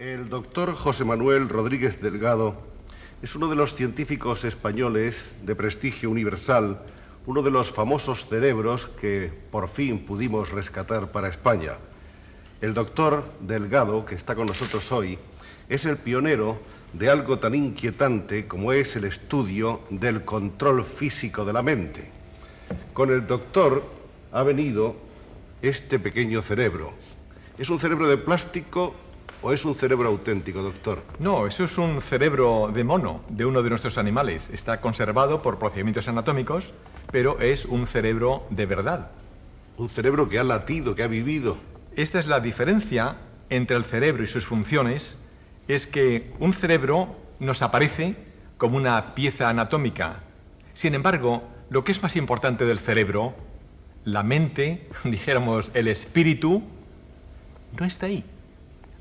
El doctor José Manuel Rodríguez Delgado es uno de los científicos españoles de prestigio universal, uno de los famosos cerebros que por fin pudimos rescatar para España. El doctor Delgado, que está con nosotros hoy, es el pionero de algo tan inquietante como es el estudio del control físico de la mente. Con el doctor ha venido este pequeño cerebro. ¿Es un cerebro de plástico o es un cerebro auténtico, doctor? No, eso es un cerebro de mono, de uno de nuestros animales. Está conservado por procedimientos anatómicos, pero es un cerebro de verdad. Un cerebro que ha latido, que ha vivido. Esta es la diferencia entre el cerebro y sus funciones, es que un cerebro nos aparece como una pieza anatómica. Sin embargo, lo que es más importante del cerebro, la mente, dijéramos el espíritu, no está ahí.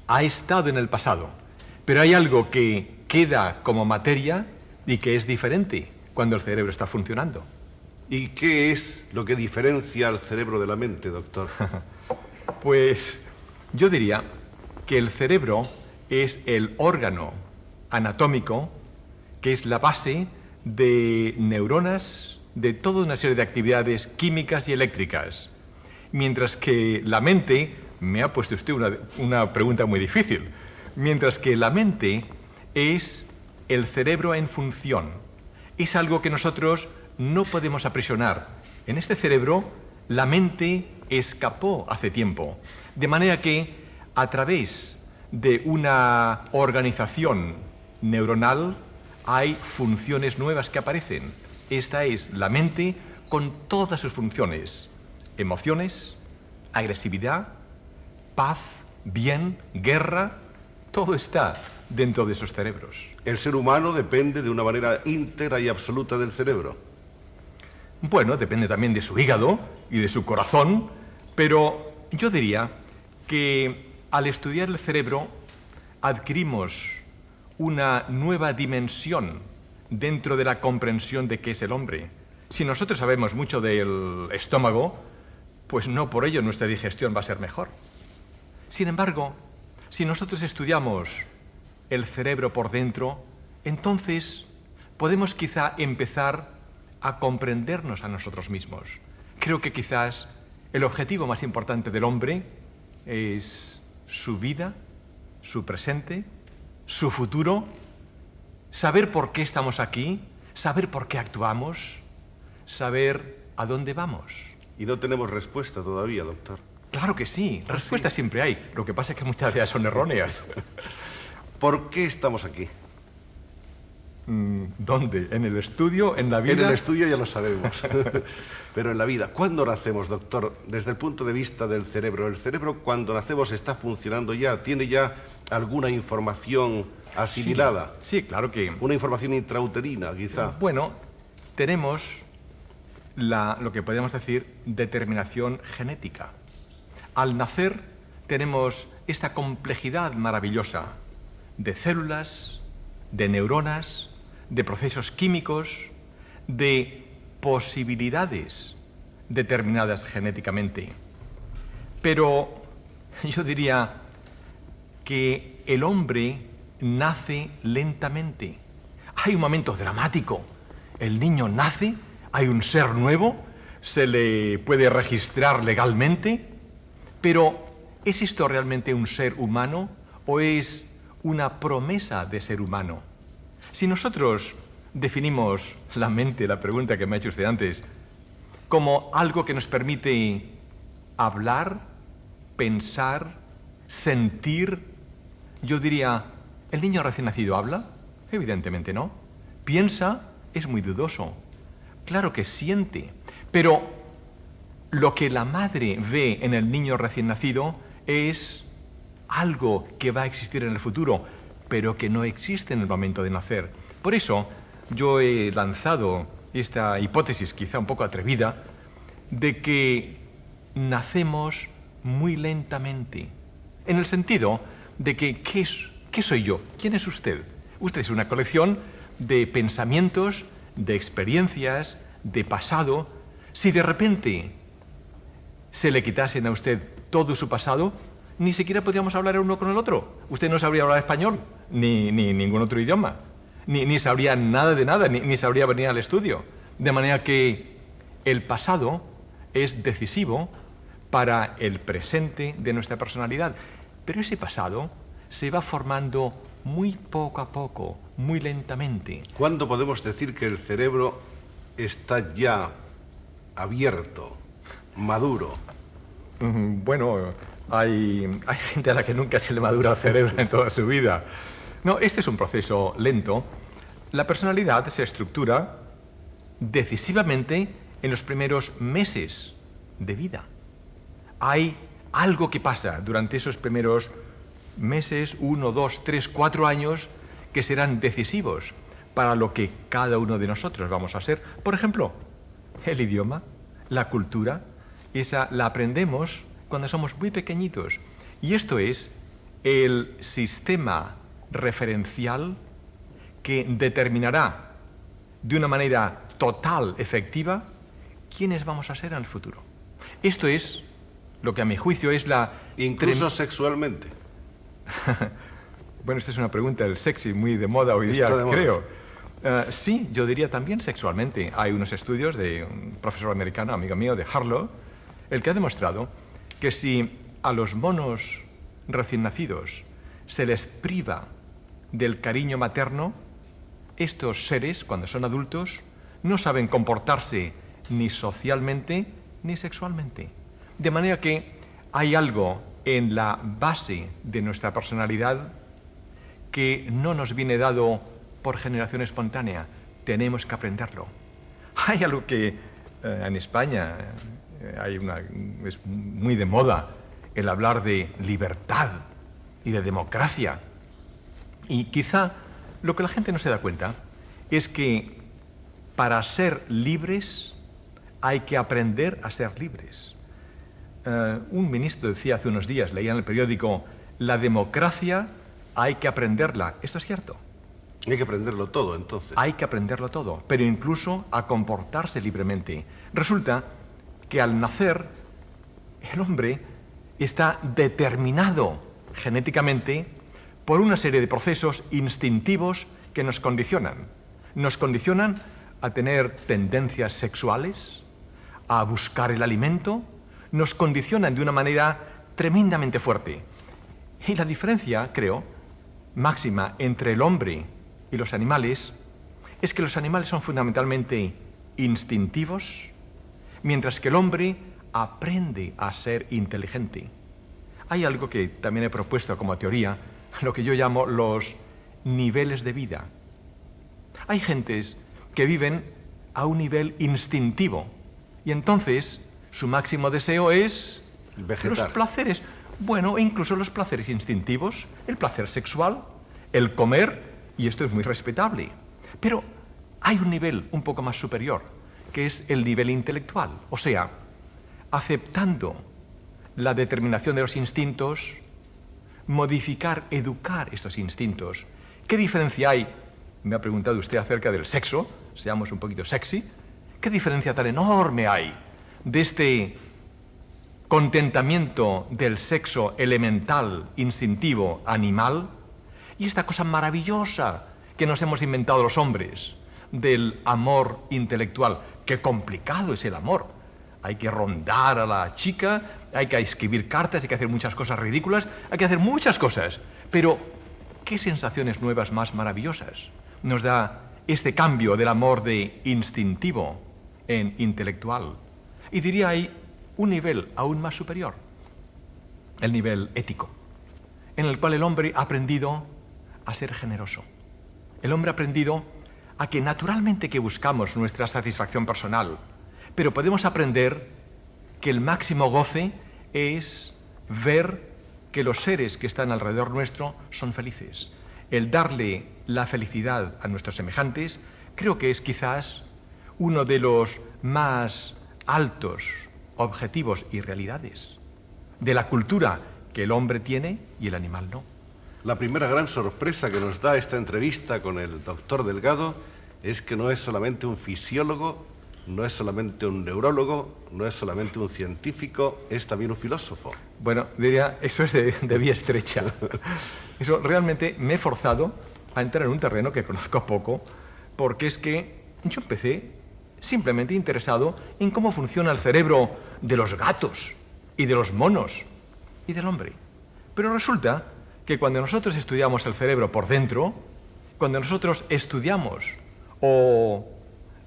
Ha estado en el pasado, pero hay algo que queda como materia y que es diferente cuando el cerebro está funcionando. ¿Y qué es lo que diferencia al cerebro de la mente, doctor? Pues yo diría que el cerebro es el órgano anatómico que es la base de neuronas, de toda una serie de actividades químicas y eléctricas, mientras que la mente, me ha puesto usted una pregunta muy difícil, mientras que la mente es el cerebro en función, es algo que nosotros no podemos aprisionar. En este cerebro, la mente escapó hace tiempo, de manera que a través de una organización neuronal hay funciones nuevas que aparecen. Esta es la mente con todas sus funciones: emociones, agresividad, paz, bien, guerra, todo está dentro de esos cerebros. ¿El ser humano depende de una manera íntegra y absoluta del cerebro? Bueno, depende también de su hígado y de su corazón, pero yo diría que al estudiar el cerebro adquirimos una nueva dimensión dentro de la comprensión de qué es el hombre. Si nosotros sabemos mucho del estómago, pues no por ello nuestra digestión va a ser mejor. Sin embargo, si nosotros estudiamos el cerebro por dentro, entonces podemos quizá empezar a comprendernos a nosotros mismos. Creo que quizás el objetivo más importante del hombre es su vida, su presente, su futuro, saber por qué estamos aquí, saber por qué actuamos, saber a dónde vamos. Y no tenemos respuesta todavía, doctor. Claro que sí, respuestas siempre hay. Lo que pasa es que muchas de ellas son erróneas. ¿Por qué estamos aquí? ¿Dónde? ¿En el estudio? ¿En la vida? En el estudio ya lo sabemos. Pero en la vida, ¿cuándo nacemos, doctor? Desde el punto de vista del cerebro. ¿El cerebro cuando nacemos está funcionando ya? ¿Tiene ya alguna información asimilada? Sí, claro que... ¿Una información intrauterina, quizá? Bueno, tenemos lo que podríamos decir determinación genética. Al nacer tenemos esta complejidad maravillosa de células, de neuronas, de procesos químicos, de posibilidades determinadas genéticamente. Pero yo diría que el hombre nace lentamente. Hay un momento dramático. El niño nace, hay un ser nuevo, se le puede registrar legalmente, pero ¿es esto realmente un ser humano o es una promesa de ser humano? Si nosotros definimos la mente, la pregunta que me ha hecho usted antes, como algo que nos permite hablar, pensar, sentir, yo diría, ¿el niño recién nacido habla? Evidentemente no. ¿Piensa? Es muy dudoso. Claro que siente, pero lo que la madre ve en el niño recién nacido es algo que va a existir en el futuro, pero que no existe en el momento de nacer. Por eso yo he lanzado esta hipótesis, quizá un poco atrevida, de que nacemos muy lentamente, en el sentido de que ¿qué soy yo? ¿Quién es usted? Usted es una colección de pensamientos, de experiencias, de pasado. Si de repente se le quitasen a usted todo su pasado, ni siquiera podíamos hablar el uno con el otro. Usted no sabría hablar español, ni ningún otro idioma, ni sabría nada de nada, ni sabría venir al estudio. De manera que el pasado es decisivo para el presente de nuestra personalidad. Pero ese pasado se va formando muy poco a poco, muy lentamente. ¿Cuándo podemos decir que el cerebro está ya abierto, maduro? Bueno, hay gente a la que nunca se le madura el cerebro en toda su vida. No, este es un proceso lento. La personalidad se estructura decisivamente en los primeros meses de vida. Hay algo que pasa durante esos primeros meses, 1, 2, 3, 4 años, que serán decisivos para lo que cada uno de nosotros vamos a ser. Por ejemplo, el idioma, la cultura, esa la aprendemos cuando somos muy pequeñitos. Y esto es el sistema referencial que determinará de una manera total, efectiva, quiénes vamos a ser en el futuro. Esto es lo que a mi juicio es la... Incluso sexualmente. Bueno, esta es una pregunta del sexy, muy de moda hoy día, creo. Sí, yo diría también sexualmente. Hay unos estudios de un profesor americano, amigo mío, de Harlow, el que ha demostrado que si a los monos recién nacidos se les priva del cariño materno, estos seres, cuando son adultos, no saben comportarse ni socialmente ni sexualmente. De manera que hay algo en la base de nuestra personalidad que no nos viene dado por generación espontánea. Tenemos que aprenderlo. Hay algo que en España es muy de moda, el hablar de libertad y de democracia. Y quizá lo que la gente no se da cuenta es que para ser libres hay que aprender a ser libres. Un ministro decía hace unos días, leía en el periódico, la democracia hay que aprenderla. Esto es cierto. Hay que aprenderlo todo, entonces. Hay que aprenderlo todo, pero incluso a comportarse libremente. Resulta que al nacer, el hombre está determinado genéticamente por una serie de procesos instintivos que nos condicionan. Nos condicionan a tener tendencias sexuales, a buscar el alimento, nos condicionan de una manera tremendamente fuerte. Y la diferencia, creo, máxima entre el hombre y los animales es que los animales son fundamentalmente instintivos, mientras que el hombre aprende a ser inteligente. Hay algo que también he propuesto como teoría, lo que yo llamo los niveles de vida. Hay gentes que viven a un nivel instintivo y entonces su máximo deseo es vegetar. Los placeres. Bueno, incluso los placeres instintivos, el placer sexual, el comer, y esto es muy respetable. Pero hay un nivel un poco más superior, que es el nivel intelectual. O sea, aceptando la determinación de los instintos, modificar, educar estos instintos. ¿Qué diferencia hay? Me ha preguntado usted acerca del sexo, seamos un poquito sexy. ¿Qué diferencia tan enorme hay de este contentamiento del sexo elemental, instintivo, animal, y esta cosa maravillosa que nos hemos inventado los hombres, del amor intelectual? Qué complicado es el amor. Hay que rondar a la chica, hay que escribir cartas, hay que hacer muchas cosas ridículas, hay que hacer muchas cosas. Pero, ¿qué sensaciones nuevas más maravillosas nos da este cambio del amor de instintivo en intelectual? Y diría hay un nivel aún más superior, el nivel ético, en el cual el hombre ha aprendido a ser generoso. El hombre ha aprendido a que naturalmente que buscamos nuestra satisfacción personal, pero podemos aprender que el máximo goce es ver que los seres que están alrededor nuestro son felices. El darle la felicidad a nuestros semejantes creo que es quizás uno de los más altos objetivos y realidades de la cultura que el hombre tiene y el animal no. La primera gran sorpresa que nos da esta entrevista con el doctor Delgado es que no es solamente un fisiólogo, no es solamente un neurólogo, no es solamente un científico, es también un filósofo. Bueno, diría, eso es de vía estrecha. Eso realmente me he forzado a entrar en un terreno que conozco poco, porque es que yo empecé simplemente interesado en cómo funciona el cerebro de los gatos y de los monos y del hombre. Pero resulta que cuando nosotros estudiamos el cerebro por dentro, cuando nosotros estudiamos o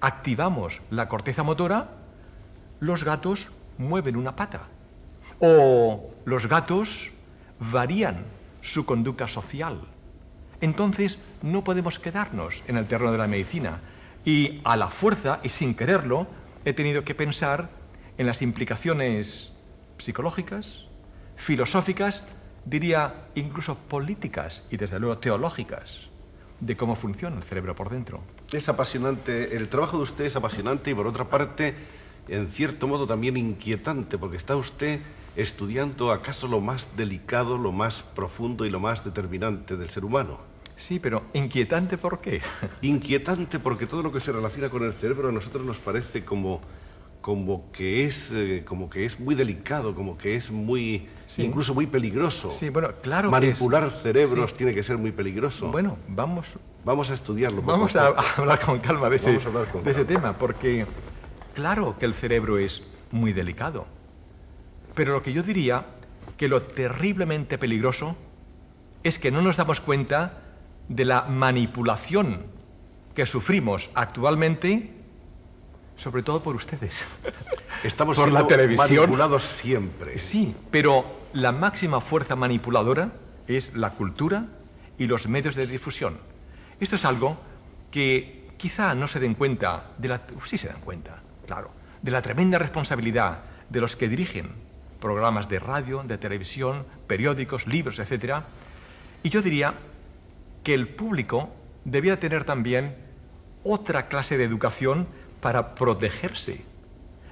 activamos la corteza motora, los gatos mueven una pata o los gatos varían su conducta social. Entonces no podemos quedarnos en el terreno de la medicina y a la fuerza y sin quererlo he tenido que pensar en las implicaciones psicológicas, filosóficas, diría incluso políticas y desde luego teológicas de cómo funciona el cerebro por dentro. Es apasionante, el trabajo de usted es apasionante y por otra parte, en cierto modo también inquietante, porque está usted estudiando acaso lo más delicado, lo más profundo y lo más determinante del ser humano. Sí, pero inquietante ¿por qué? Inquietante porque todo lo que se relaciona con el cerebro a nosotros nos parece como que es muy delicado, como que es muy, sí, incluso muy peligroso. Sí, bueno, claro. Manipular cerebros, sí, tiene que ser muy peligroso. Bueno, vamos a estudiarlo. Vamos a hablar con calma de ese tema, porque claro que el cerebro es muy delicado. Pero lo que yo diría que lo terriblemente peligroso es que no nos damos cuenta de la manipulación que sufrimos actualmente, sobre todo por ustedes. Estamos por la televisión. Manipulados siempre. Sí, pero la máxima fuerza manipuladora es la cultura y los medios de difusión. Esto es algo que quizá no se den cuenta, sí se dan cuenta, claro, de la tremenda responsabilidad de los que dirigen programas de radio, de televisión, periódicos, libros, etc. Y yo diría que el público debía tener también otra clase de educación para protegerse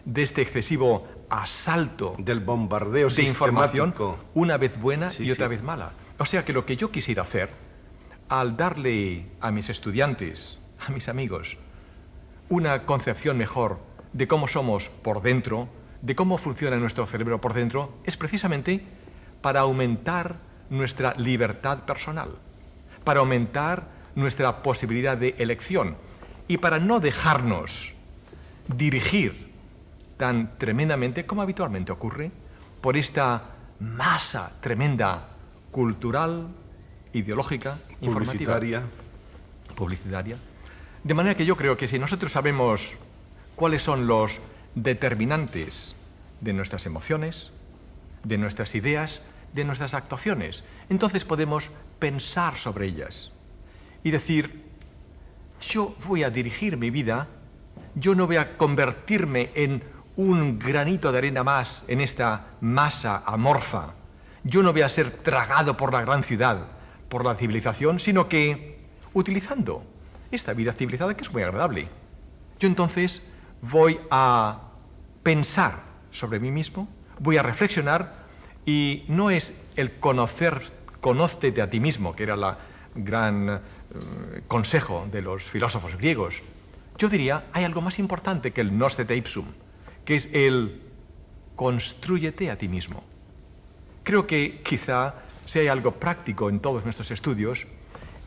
de este excesivo asalto del bombardeo de información, una vez buena sí, y otra sí. vez mala. O sea que lo que yo quisiera hacer, al darle a mis estudiantes, a mis amigos, una concepción mejor de cómo somos por dentro, de cómo funciona nuestro cerebro por dentro, es precisamente para aumentar nuestra libertad personal, para aumentar nuestra posibilidad de elección y para no dejarnos dirigir tan tremendamente, como habitualmente ocurre, por esta masa tremenda cultural, ideológica, publicitaria. De manera que yo creo que si nosotros sabemos cuáles son los determinantes de nuestras emociones, de nuestras ideas, de nuestras actuaciones, entonces podemos pensar sobre ellas y decir, yo voy a dirigir mi vida, yo no voy a convertirme en un granito de arena más en esta masa amorfa, yo no voy a ser tragado por la gran ciudad, por la civilización, sino que utilizando esta vida civilizada que es muy agradable, yo entonces voy a pensar sobre mí mismo, voy a reflexionar y no es el conócete a ti mismo, que era la gran consejo de los filósofos griegos. Yo diría, hay algo más importante que el gnóstete ipsum, que es el constrúyete a ti mismo. Creo que quizá, si hay algo práctico en todos nuestros estudios,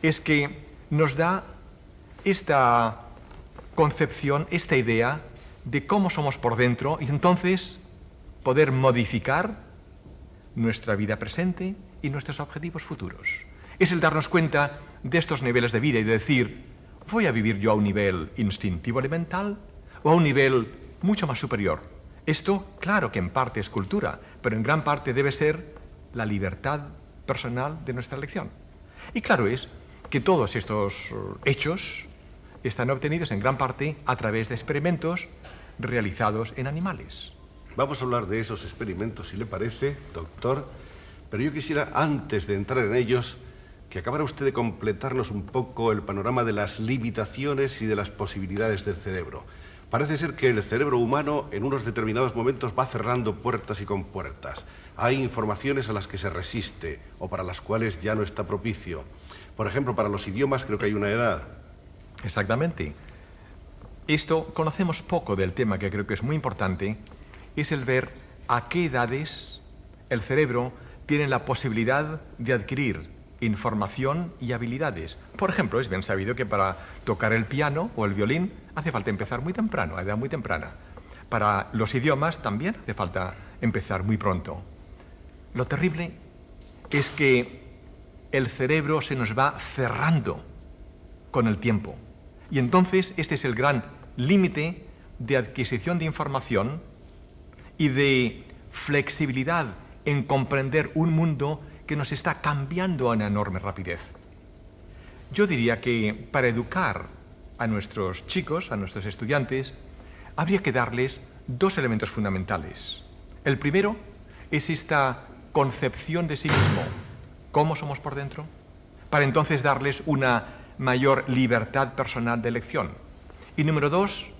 es que nos da esta concepción, esta idea de cómo somos por dentro y entonces poder modificar nuestra vida presente y nuestros objetivos futuros. Es el darnos cuenta de estos niveles de vida y de decir, ¿voy a vivir yo a un nivel instintivo elemental o a un nivel mucho más superior? Esto, claro que en parte es cultura, pero en gran parte debe ser la libertad personal de nuestra elección. Y claro es que todos estos hechos están obtenidos en gran parte a través de experimentos realizados en animales. Vamos a hablar de esos experimentos, si le parece, doctor, pero yo quisiera, antes de entrar en ellos, que acabara usted de completarnos un poco el panorama de las limitaciones y de las posibilidades del cerebro. Parece ser que el cerebro humano en unos determinados momentos va cerrando puertas y compuertas. Hay informaciones a las que se resiste o para las cuales ya no está propicio. Por ejemplo, para los idiomas creo que hay una edad. Exactamente. Esto, conocemos poco del tema, que creo que es muy importante, es el ver a qué edades el cerebro tiene la posibilidad de adquirir información y habilidades. Por ejemplo, es bien sabido que para tocar el piano o el violín hace falta empezar muy temprano, a edad muy temprana. Para los idiomas también hace falta empezar muy pronto. Lo terrible es que el cerebro se nos va cerrando con el tiempo. Y entonces este es el gran límite de adquisición de información y de flexibilidad en comprender un mundo que nos está cambiando a una enorme rapidez. Yo diría que para educar a nuestros chicos, a nuestros estudiantes, habría que darles dos elementos fundamentales. El primero es esta concepción de sí mismo, cómo somos por dentro, para entonces darles una mayor libertad personal de elección. Y número dos,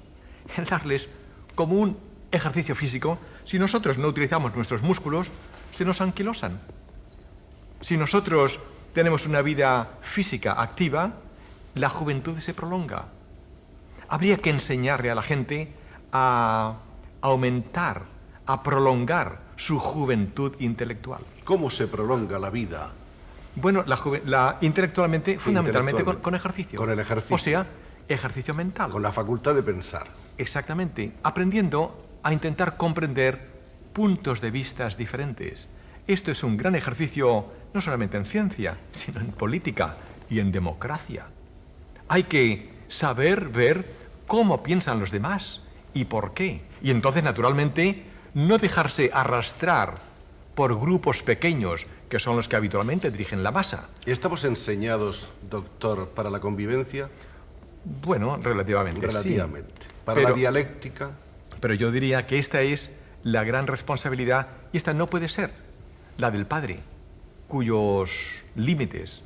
el darles como un ejercicio físico. Si nosotros no utilizamos nuestros músculos, se nos anquilosan. Si nosotros tenemos una vida física activa, la juventud se prolonga. Habría que enseñarle a la gente a aumentar, a prolongar su juventud intelectual. ¿Cómo se prolonga la vida? Bueno, intelectualmente, fundamentalmente con ejercicio. Con el ejercicio. O sea, ejercicio mental. Con la facultad de pensar. Exactamente. Aprendiendo a intentar comprender puntos de vista diferentes. Esto es un gran ejercicio no solamente en ciencia, sino en política y en democracia. Hay que saber ver cómo piensan los demás y por qué. Y entonces, naturalmente, no dejarse arrastrar por grupos pequeños que son los que habitualmente dirigen la masa. ¿Estamos enseñados, doctor, para la convivencia? Bueno, relativamente. Relativamente. Sí. Para la dialéctica. Pero yo diría que esta es la gran responsabilidad, y esta no puede ser la del padre, cuyos límites,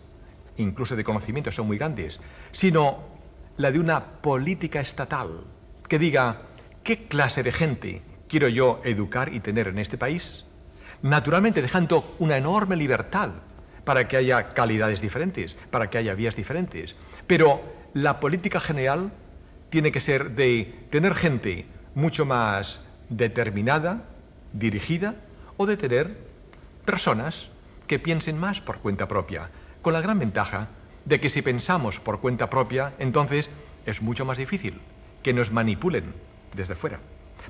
incluso de conocimiento, son muy grandes, sino la de una política estatal que diga qué clase de gente quiero yo educar y tener en este país, naturalmente dejando una enorme libertad para que haya calidades diferentes, para que haya vías diferentes. Pero la política general tiene que ser de tener gente mucho más determinada, dirigida, o de tener personas que piensen más por cuenta propia, con la gran ventaja de que si pensamos por cuenta propia, entonces es mucho más difícil que nos manipulen desde fuera.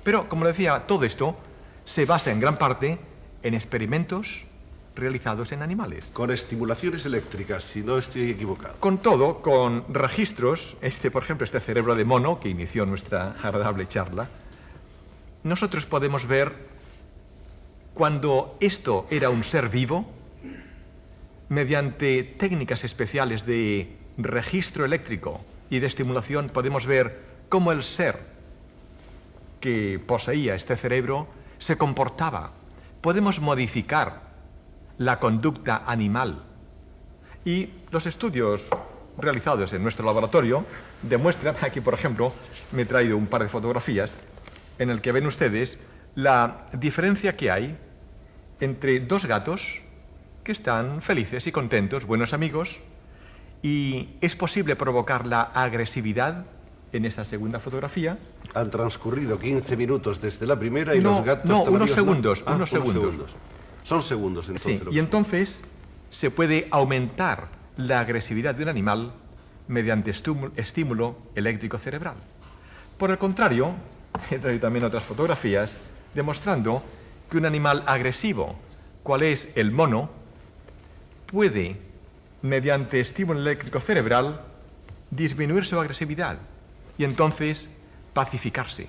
Pero, como decía, todo esto se basa en gran parte en experimentos realizados en animales. Con estimulaciones eléctricas, si no estoy equivocado. Con todo, con registros, por ejemplo, este cerebro de mono que inició nuestra agradable charla, nosotros podemos ver cuando esto era un ser vivo, mediante técnicas especiales de registro eléctrico y de estimulación, podemos ver cómo el ser que poseía este cerebro se comportaba. Podemos modificar la conducta animal. Y los estudios realizados en nuestro laboratorio demuestran, aquí por ejemplo, me he traído un par de fotografías, en el que ven ustedes la diferencia que hay entre dos gatos que están felices y contentos, buenos amigos, y es posible provocar la agresividad en esta segunda fotografía. Han transcurrido 15 minutos desde la primera y los gatos... No, todavía unos segundos, unos segundos. Son segundos, entonces. Sí, y entonces se puede aumentar la agresividad de un animal mediante estímulo eléctrico cerebral. Por el contrario, he traído también otras fotografías demostrando que un animal agresivo, cual es el mono, puede, mediante estímulo eléctrico cerebral, disminuir su agresividad y entonces pacificarse.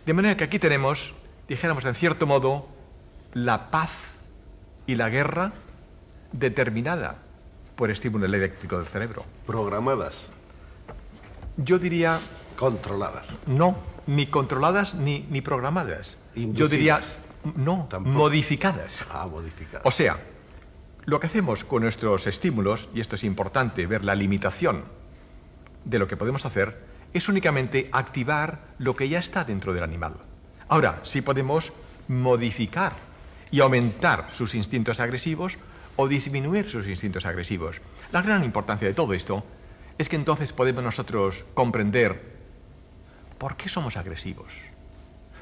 De manera que aquí tenemos, dijéramos en cierto modo, la paz y la guerra determinada por estímulo eléctrico del cerebro. Programadas. Yo diría... Controladas. No, ni controladas ni programadas. Inducidas. Yo diría, no, Tampoco. Modificadas. Modificadas. O sea, lo que hacemos con nuestros estímulos, y esto es importante, ver la limitación de lo que podemos hacer, es únicamente activar lo que ya está dentro del animal. Ahora, sí podemos modificar y aumentar sus instintos agresivos o disminuir sus instintos agresivos. La gran importancia de todo esto es que entonces podemos nosotros comprender ¿por qué somos agresivos?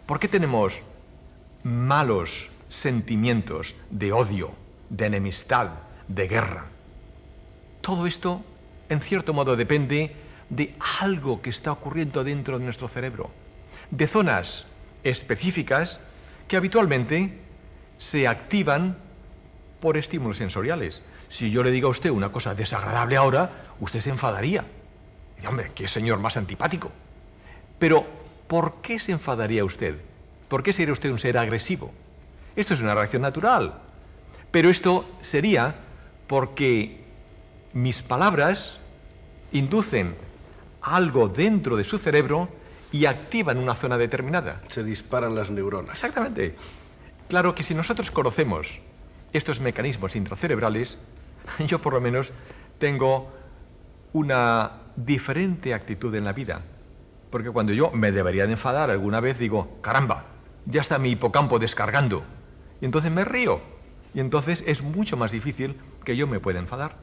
¿Por qué tenemos malos sentimientos de odio, de enemistad, de guerra? Todo esto, en cierto modo, depende de algo que está ocurriendo dentro de nuestro cerebro, de zonas específicas que habitualmente se activan por estímulos sensoriales. Si yo le digo a usted una cosa desagradable ahora, usted se enfadaría. Y dice, hombre, qué señor más antipático. Pero, ¿por qué se enfadaría usted? ¿Por qué sería usted un ser agresivo? Esto es una reacción natural. Pero esto sería porque mis palabras inducen algo dentro de su cerebro y activan una zona determinada. Se disparan las neuronas. Exactamente. Claro que si nosotros conocemos estos mecanismos intracerebrales, yo por lo menos tengo una diferente actitud en la vida. Porque cuando yo me debería de enfadar alguna vez, digo, caramba, ya está mi hipocampo descargando. Y entonces me río. Y entonces es mucho más difícil que yo me pueda enfadar.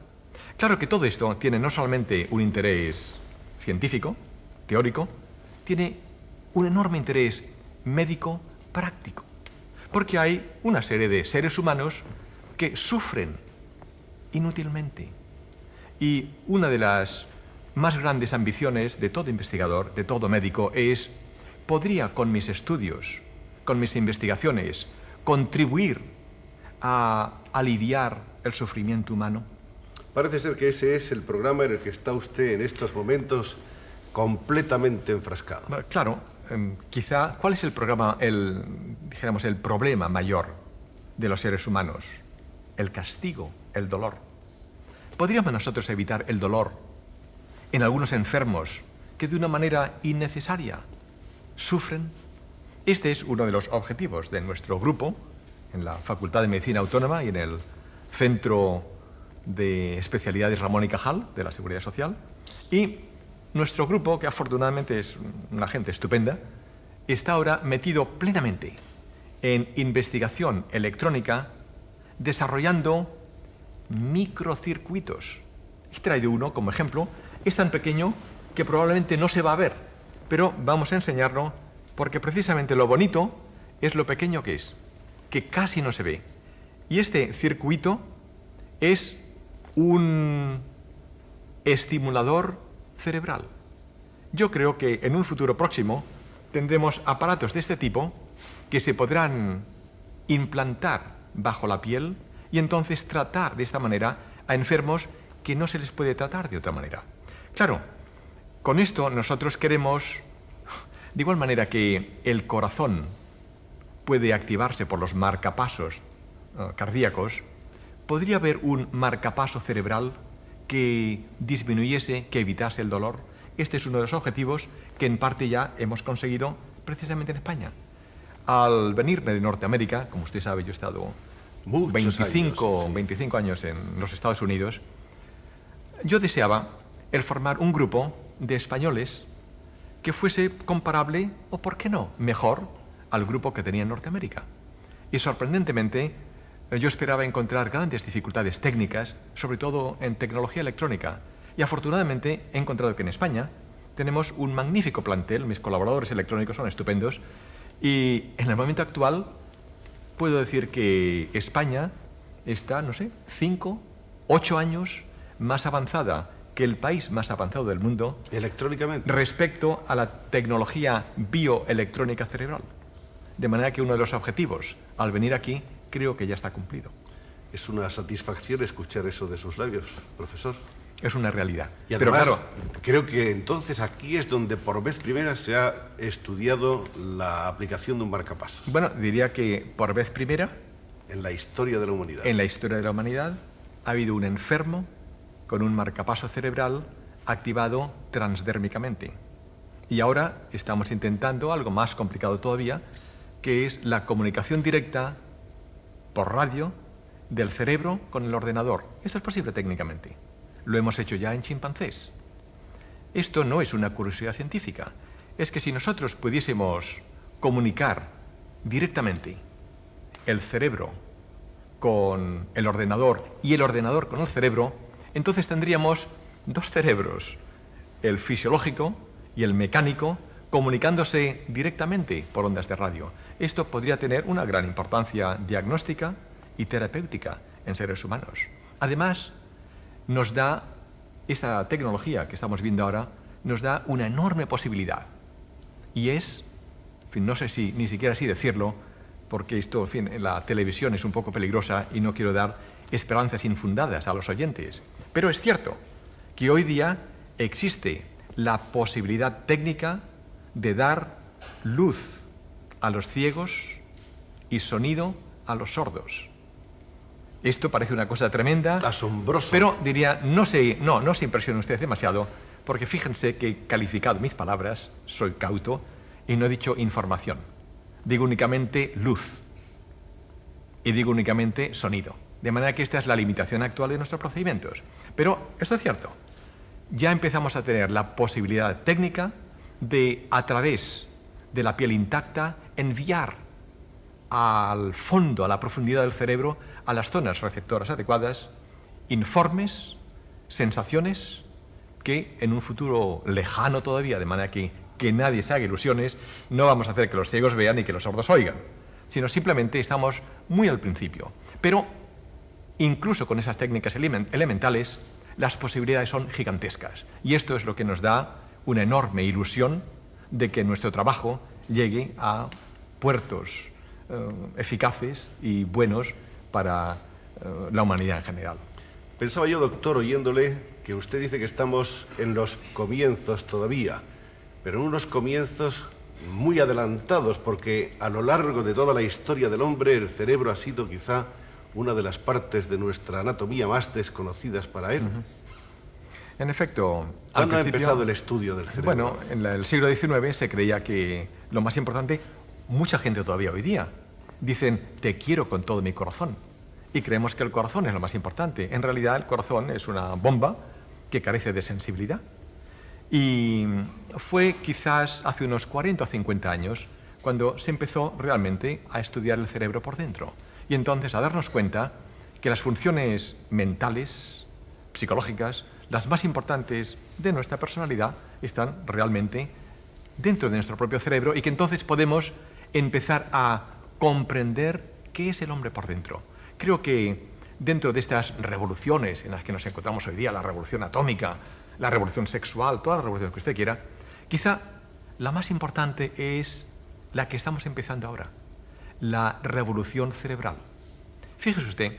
Claro que todo esto tiene no solamente un interés científico, teórico, tiene un enorme interés médico, práctico. Porque hay una serie de seres humanos que sufren inútilmente. Y una de las más grandes ambiciones de todo investigador, de todo médico, es, ¿podría con mis estudios, con mis investigaciones, contribuir a aliviar el sufrimiento humano? Parece ser que ese es el programa en el que está usted en estos momentos completamente enfrascado. Bueno, claro, quizá, ¿cuál es el programa, dijéramos, el problema mayor de los seres humanos? El castigo, el dolor. ¿Podríamos nosotros evitar el dolor en algunos enfermos que de una manera innecesaria sufren? Este es uno de los objetivos de nuestro grupo en la Facultad de Medicina Autónoma y en el Centro de Especialidades Ramón y Cajal de la Seguridad Social. Y nuestro grupo, que afortunadamente es una gente estupenda, está ahora metido plenamente en investigación electrónica, desarrollando microcircuitos. He traído uno como ejemplo. Es tan pequeño que probablemente no se va a ver, pero vamos a enseñarlo porque precisamente lo bonito es lo pequeño que es, que casi no se ve. Y este circuito es un estimulador cerebral. Yo creo que en un futuro próximo tendremos aparatos de este tipo que se podrán implantar bajo la piel y entonces tratar de esta manera a enfermos que no se les puede tratar de otra manera. Claro, con esto nosotros queremos, de igual manera que el corazón puede activarse por los marcapasos cardíacos, podría haber un marcapaso cerebral que disminuyese, que evitase el dolor. Este es uno de los objetivos que en parte ya hemos conseguido precisamente en España. Al venirme de Norteamérica, como usted sabe, yo he estado 25 años en los Estados Unidos, yo deseaba el formar un grupo de españoles que fuese comparable, o por qué no, mejor, al grupo que tenía en Norteamérica. Y sorprendentemente, yo esperaba encontrar grandes dificultades técnicas, sobre todo en tecnología electrónica. Y afortunadamente he encontrado que en España tenemos un magnífico plantel, mis colaboradores electrónicos son estupendos, y en el momento actual puedo decir que España está, no sé, 5, 8 años más avanzada que el país más avanzado del mundo electrónicamente respecto a la tecnología bioelectrónica cerebral. De manera que uno de los objetivos al venir aquí creo que ya está cumplido. Es una satisfacción escuchar eso de sus labios, profesor. Es una realidad. Y además, pero claro, creo que entonces aquí es donde por vez primera se ha estudiado la aplicación de un marcapasos. Bueno, diría que por vez primera en la historia de la humanidad. En la historia de la humanidad ha habido un enfermo con un marcapaso cerebral activado transdérmicamente. Y ahora estamos intentando algo más complicado todavía, que es la comunicación directa por radio del cerebro con el ordenador. Esto es posible técnicamente. Lo hemos hecho ya en chimpancés. Esto no es una curiosidad científica. Es que si nosotros pudiésemos comunicar directamente el cerebro con el ordenador y el ordenador con el cerebro, entonces tendríamos dos cerebros, el fisiológico y el mecánico, comunicándose directamente por ondas de radio. Esto podría tener una gran importancia diagnóstica y terapéutica en seres humanos. Además, nos da, esta tecnología que estamos viendo ahora, nos da una enorme posibilidad. Y es, en fin, no sé si ni siquiera así decirlo, porque esto, en fin, en la televisión es un poco peligrosa y no quiero dar esperanzas infundadas a los oyentes. Pero es cierto que hoy día existe la posibilidad técnica de dar luz a los ciegos y sonido a los sordos. Esto parece una cosa tremenda. Asombroso. Pero diría, no se impresione usted demasiado, porque fíjense que he calificado mis palabras, soy cauto, y no he dicho información. Digo únicamente luz. Y digo únicamente sonido. De manera que esta es la limitación actual de nuestros procedimientos. Pero esto es cierto. Ya empezamos a tener la posibilidad técnica de, a través de la piel intacta, enviar al fondo, a la profundidad del cerebro, a las zonas receptoras adecuadas, informes, sensaciones que en un futuro lejano todavía, de manera que nadie se haga ilusiones, no vamos a hacer que los ciegos vean y que los sordos oigan, sino simplemente estamos muy al principio. Pero incluso con esas técnicas elementales, las posibilidades son gigantescas. Y esto es lo que nos da una enorme ilusión de que nuestro trabajo llegue a puertos eficaces y buenos para la humanidad en general. Pensaba yo, doctor, oyéndole, que usted dice que estamos en los comienzos todavía, pero en unos comienzos muy adelantados, porque a lo largo de toda la historia del hombre el cerebro ha sido quizá una de las partes de nuestra anatomía más desconocidas para él. En efecto, ¿cuándo ha empezado el estudio del cerebro? Bueno, en el siglo XIX se creía que lo más importante, mucha gente todavía hoy día, dicen, te quiero con todo mi corazón. Y creemos que el corazón es lo más importante. En realidad, el corazón es una bomba que carece de sensibilidad. Y fue quizás hace unos 40 o 50 años cuando se empezó realmente a estudiar el cerebro por dentro. Y entonces a darnos cuenta que las funciones mentales, psicológicas, las más importantes de nuestra personalidad, están realmente dentro de nuestro propio cerebro y que entonces podemos empezar a comprender qué es el hombre por dentro. Creo que dentro de estas revoluciones en las que nos encontramos hoy día, la revolución atómica, la revolución sexual, todas las revoluciones que usted quiera, quizá la más importante es la que estamos empezando ahora, la revolución cerebral. Fíjese usted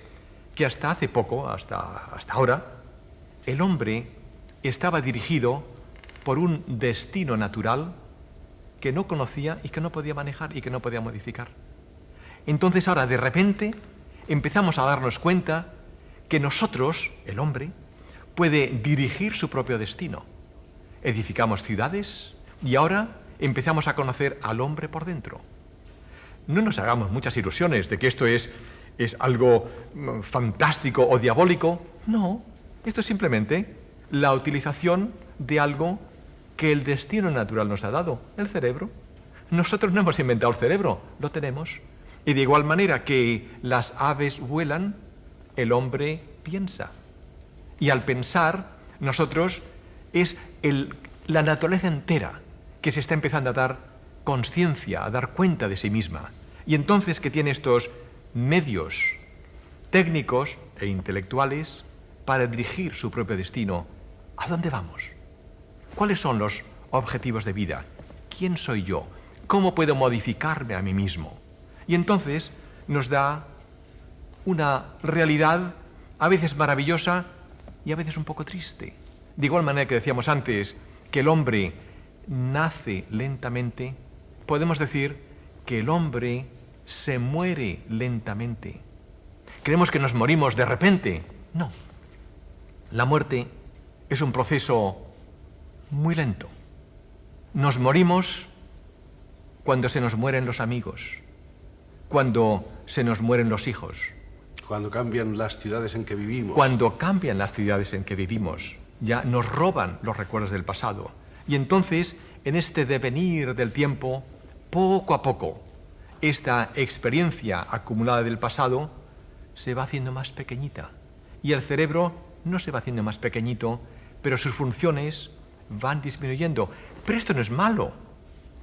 que hasta hace poco, hasta ahora, el hombre estaba dirigido por un destino natural que no conocía y que no podía manejar y que no podía modificar. Entonces ahora, de repente, empezamos a darnos cuenta que nosotros, el hombre, puede dirigir su propio destino. Edificamos ciudades y ahora empezamos a conocer al hombre por dentro. No nos hagamos muchas ilusiones de que esto es algo fantástico o diabólico. No, esto es simplemente la utilización de algo que el destino natural nos ha dado, el cerebro. Nosotros no hemos inventado el cerebro, lo tenemos. Y de igual manera que las aves vuelan, el hombre piensa. Y al pensar, nosotros es la naturaleza entera que se está empezando a dar conciencia, a dar cuenta de sí misma. Y entonces que tiene estos medios técnicos e intelectuales para dirigir su propio destino. ¿A dónde vamos? ¿Cuáles son los objetivos de vida? ¿Quién soy yo? ¿Cómo puedo modificarme a mí mismo? Y entonces nos da una realidad a veces maravillosa y a veces un poco triste. De igual manera que decíamos antes que el hombre nace lentamente, podemos decir que el hombre se muere lentamente. ¿Creemos que nos morimos de repente? No. La muerte es un proceso muy lento. Nos morimos cuando se nos mueren los amigos, cuando se nos mueren los hijos. Cuando cambian las ciudades en que vivimos. Cuando cambian las ciudades en que vivimos, ya nos roban los recuerdos del pasado. Y entonces, en este devenir del tiempo, poco a poco, esta experiencia acumulada del pasado se va haciendo más pequeñita. Y el cerebro no se va haciendo más pequeñito, pero sus funciones van disminuyendo. Pero esto no es malo.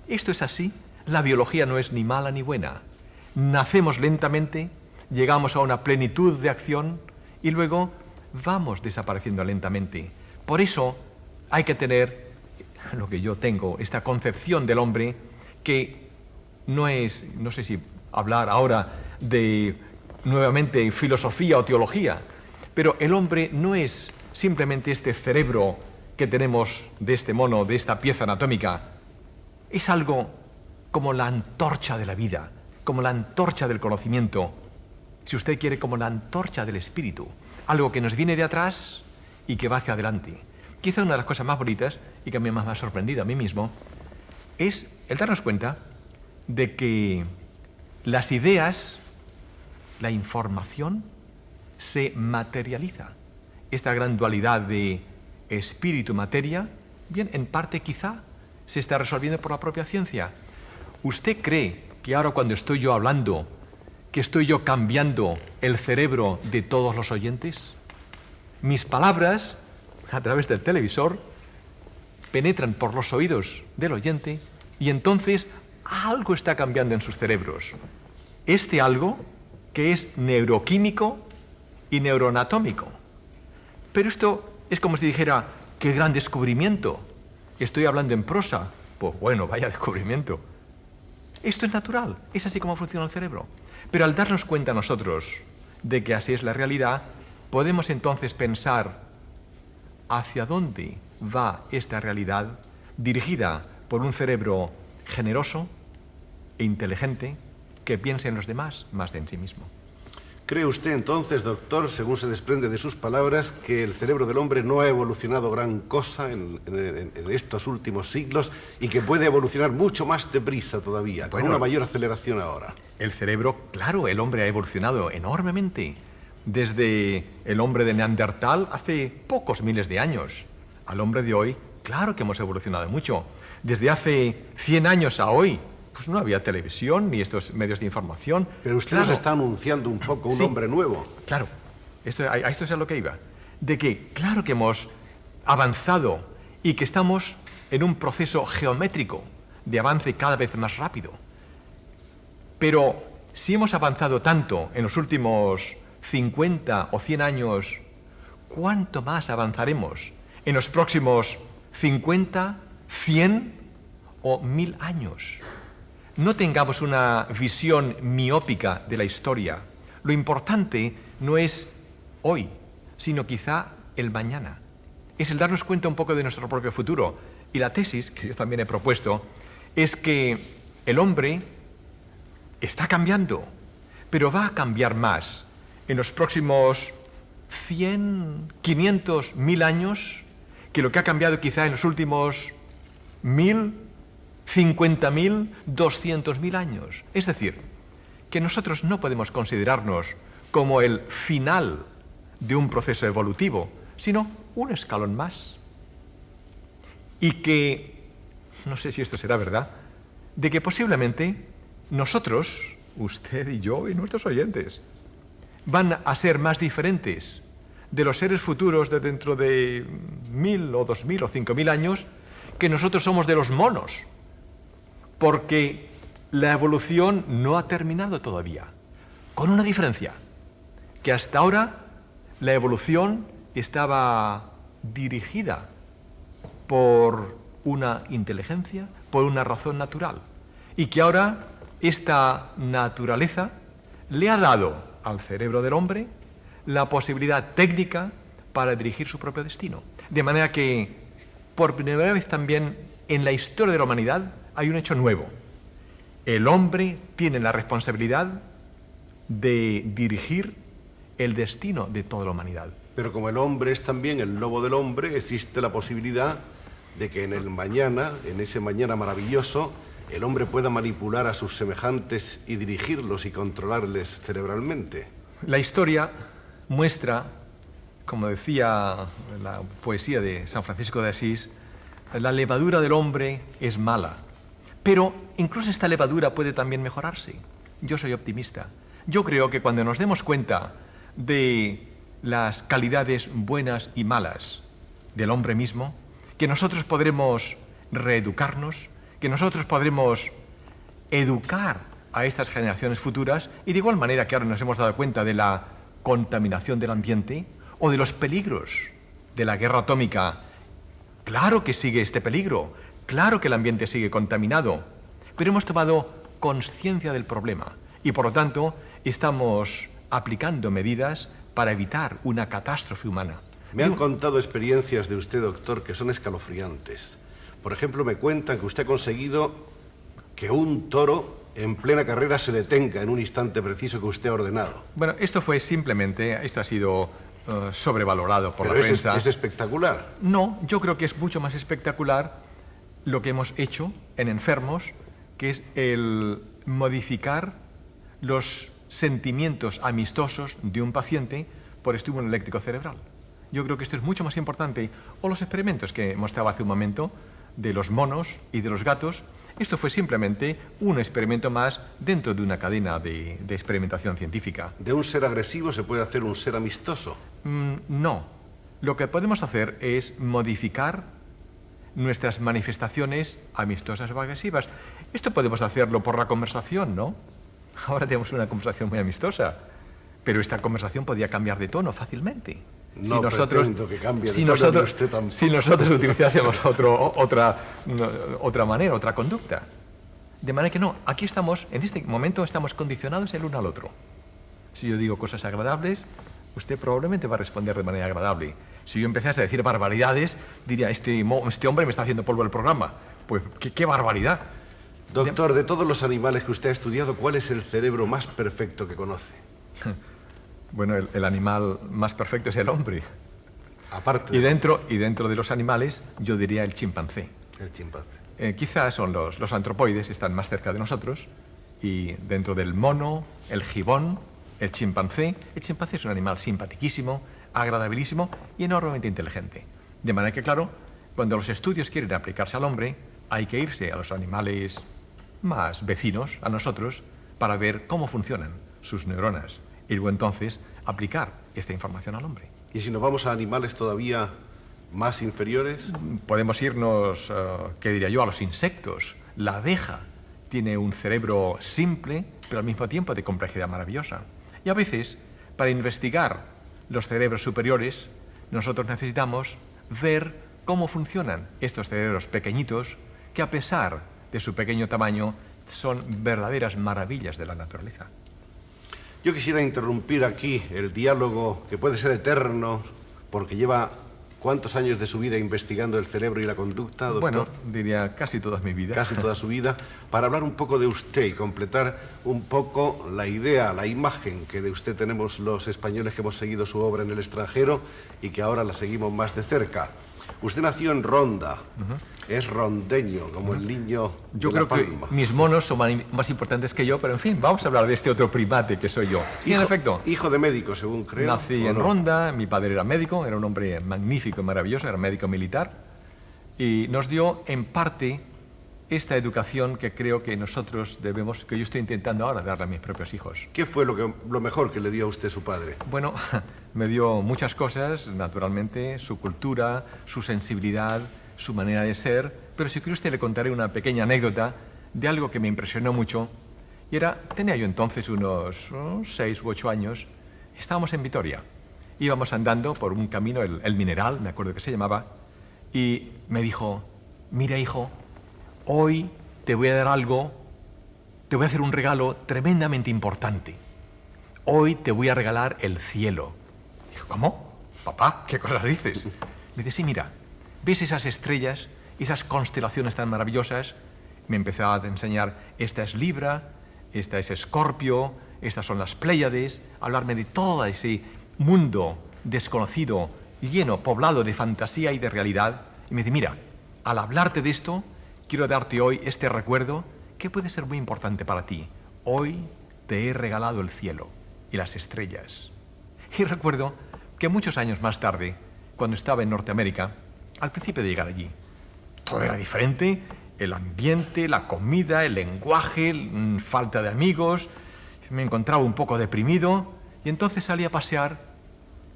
Esto es así. La biología no es ni mala ni buena. Nacemos lentamente, llegamos a una plenitud de acción y luego vamos desapareciendo lentamente. Por eso hay que tener lo que yo tengo, esta concepción del hombre que no es, no sé si hablar ahora de nuevamente filosofía o teología, pero el hombre no es simplemente este cerebro que tenemos de este mono, de esta pieza anatómica. Es algo como la antorcha de la vida, como la antorcha del conocimiento, si usted quiere, como la antorcha del espíritu, algo que nos viene de atrás y que va hacia adelante. Quizá una de las cosas más bonitas y que a mí más me ha sorprendido a mí mismo es el darnos cuenta de que las ideas, la información, se materializa. Esta gran dualidad de espíritu-materia, bien, en parte quizá se está resolviendo por la propia ciencia. ¿Usted cree que ahora cuando estoy yo hablando, que estoy yo cambiando el cerebro de todos los oyentes? Mis palabras, a través del televisor, penetran por los oídos del oyente y entonces algo está cambiando en sus cerebros. Este algo que es neuroquímico y neuroanatómico. Pero esto es como si dijera, ¡qué gran descubrimiento! Estoy hablando en prosa. Pues bueno, vaya descubrimiento. Esto es natural, es así como funciona el cerebro. Pero al darnos cuenta nosotros de que así es la realidad, podemos entonces pensar hacia dónde va esta realidad dirigida por un cerebro generoso e inteligente que piense en los demás más de en sí mismo. ¿Cree usted entonces, doctor, según se desprende de sus palabras, que el cerebro del hombre no ha evolucionado gran cosa en estos últimos siglos y que puede evolucionar mucho más deprisa todavía, con una mayor aceleración ahora? El cerebro, claro, el hombre ha evolucionado enormemente. Desde el hombre de Neandertal hace pocos miles de años al hombre de hoy, claro que hemos evolucionado mucho. Desde hace 100 años a hoy, pues no había televisión ni estos medios de información. Pero usted nos está anunciando un poco un hombre nuevo. Claro, a esto es a lo que iba. De que, claro que hemos avanzado y que estamos en un proceso geométrico de avance cada vez más rápido. Pero si hemos avanzado tanto en los últimos 50 o 100 años, ¿cuánto más avanzaremos en los próximos 50, 100 o 1000 años? No tengamos una visión miópica de la historia. Lo importante no es hoy, sino quizá el mañana. Es el darnos cuenta un poco de nuestro propio futuro. Y la tesis, que yo también he propuesto, es que el hombre está cambiando, pero va a cambiar más en los próximos 100, 500, 1000 años que lo que ha cambiado quizá en los últimos 1000, 50.000, 200.000 años. Es decir, que nosotros no podemos considerarnos como el final de un proceso evolutivo, sino un escalón más. Y que, no sé si esto será verdad, de que posiblemente nosotros, usted y yo y nuestros oyentes, van a ser más diferentes de los seres futuros de dentro de 1000 o 2000 o 5000 años que nosotros somos de los monos. Porque la evolución no ha terminado todavía, con una diferencia, que hasta ahora la evolución estaba dirigida por una inteligencia, por una razón natural, y que ahora esta naturaleza le ha dado al cerebro del hombre la posibilidad técnica para dirigir su propio destino. De manera que, por primera vez también en la historia de la humanidad, hay un hecho nuevo. El hombre tiene la responsabilidad de dirigir el destino de toda la humanidad. Pero como el hombre es también el lobo del hombre, existe la posibilidad de que en el mañana, en ese mañana maravilloso, el hombre pueda manipular a sus semejantes y dirigirlos y controlarles cerebralmente. La historia muestra, como decía la poesía de San Francisco de Asís, la levadura del hombre es mala. Pero incluso esta levadura puede también mejorarse. Yo soy optimista. Yo creo que cuando nos demos cuenta de las calidades buenas y malas del hombre mismo, que nosotros podremos reeducarnos, que nosotros podremos educar a estas generaciones futuras y de igual manera que ahora nos hemos dado cuenta de la contaminación del ambiente o de los peligros de la guerra atómica. Claro que sigue este peligro, claro que el ambiente sigue contaminado, pero hemos tomado conciencia del problema y por lo tanto estamos aplicando medidas para evitar una catástrofe humana. Me han contado experiencias de usted, doctor, que son escalofriantes. Por ejemplo, me cuentan que usted ha conseguido que un toro en plena carrera se detenga en un instante preciso que usted ha ordenado. Bueno, esto ha sido sobrevalorado por la prensa. Es espectacular. No, yo creo que es mucho más espectacular lo que hemos hecho en enfermos, que es el modificar los sentimientos amistosos de un paciente por estímulo eléctrico cerebral. Yo creo que esto es mucho más importante. O los experimentos que mostraba hace un momento de los monos y de los gatos. Esto fue simplemente un experimento más dentro de una cadena de experimentación científica. ¿De un ser agresivo se puede hacer un ser amistoso? No. Lo que podemos hacer es modificar nuestras manifestaciones amistosas o agresivas. Esto podemos hacerlo por la conversación, ¿no? Ahora tenemos una conversación muy amistosa, pero esta conversación podría cambiar de tono fácilmente. No pretendo que cambie de tono de usted tampoco. Si nosotros utilizásemos otra manera, otra conducta. De manera que no, aquí estamos, en este momento estamos condicionados el uno al otro. Si yo digo cosas agradables, usted probablemente va a responder de manera agradable. Si yo empezase a decir barbaridades, diría, este hombre me está haciendo polvo el programa. Pues, ¿qué barbaridad? Doctor, de todos los animales que usted ha estudiado, ¿cuál es el cerebro más perfecto que conoce? Bueno, el animal más perfecto es el hombre. Aparte. Y dentro de los animales, yo diría el chimpancé. El chimpancé. Quizás son los antropoides, están más cerca de nosotros. Y dentro del mono, el gibón, el chimpancé. El chimpancé es un animal simpaticísimo, agradabilísimo y enormemente inteligente. De manera que, claro, cuando los estudios quieren aplicarse al hombre, hay que irse a los animales más vecinos a nosotros para ver cómo funcionan sus neuronas y luego entonces aplicar esta información al hombre. ¿Y si nos vamos a animales todavía más inferiores? Podemos irnos, ¿qué diría yo?, a los insectos. La abeja tiene un cerebro simple, pero al mismo tiempo de complejidad maravillosa. Y a veces, para investigar los cerebros superiores, nosotros necesitamos ver cómo funcionan estos cerebros pequeñitos que a pesar de su pequeño tamaño son verdaderas maravillas de la naturaleza. Yo quisiera interrumpir aquí el diálogo que puede ser eterno porque lleva ¿cuántos años de su vida investigando el cerebro y la conducta, doctor? Bueno, diría casi toda mi vida. Casi toda su vida, para hablar un poco de usted y completar un poco la idea, la imagen que de usted tenemos los españoles que hemos seguido su obra en el extranjero y que ahora la seguimos más de cerca. Usted nació en Ronda, es rondeño, como el niño Yo de La creo que Palma. mis monos son más importantes que yo, pero en fin, vamos a hablar de este otro primate que soy yo. Sí, en efecto. Hijo de médico, según creo. Nací en Ronda, mi padre era médico, era un hombre magnífico y maravilloso, era médico militar, y nos dio en parte esta educación que creo que nosotros debemos, que yo estoy intentando ahora darle a mis propios hijos. ¿Qué fue lo mejor que le dio a usted su padre? Bueno, me dio muchas cosas, naturalmente, su cultura, su sensibilidad, su manera de ser, pero si quiere usted le contaré una pequeña anécdota de algo que me impresionó mucho, y tenía yo entonces unos 6 u 8 años, estábamos en Vitoria, íbamos andando por un camino, el Mineral, me acuerdo que se llamaba, y me dijo, mira hijo, hoy te voy a dar algo, te voy a hacer un regalo tremendamente importante. Hoy te voy a regalar el cielo. Dijo, ¿cómo? Papá, ¿qué cosas dices? Me dice, sí, mira, ¿ves esas estrellas, esas constelaciones tan maravillosas? Me empezó a enseñar, esta es Libra, esta es Escorpio, estas son las Pléyades, hablarme de todo ese mundo desconocido, lleno, poblado de fantasía y de realidad. Y me dice, mira, al hablarte de esto, quiero darte hoy este recuerdo que puede ser muy importante para ti. Hoy te he regalado el cielo y las estrellas. Y recuerdo que muchos años más tarde, cuando estaba en Norteamérica, al principio de llegar allí, todo era diferente, el ambiente, la comida, el lenguaje, falta de amigos, me encontraba un poco deprimido y entonces salí a pasear.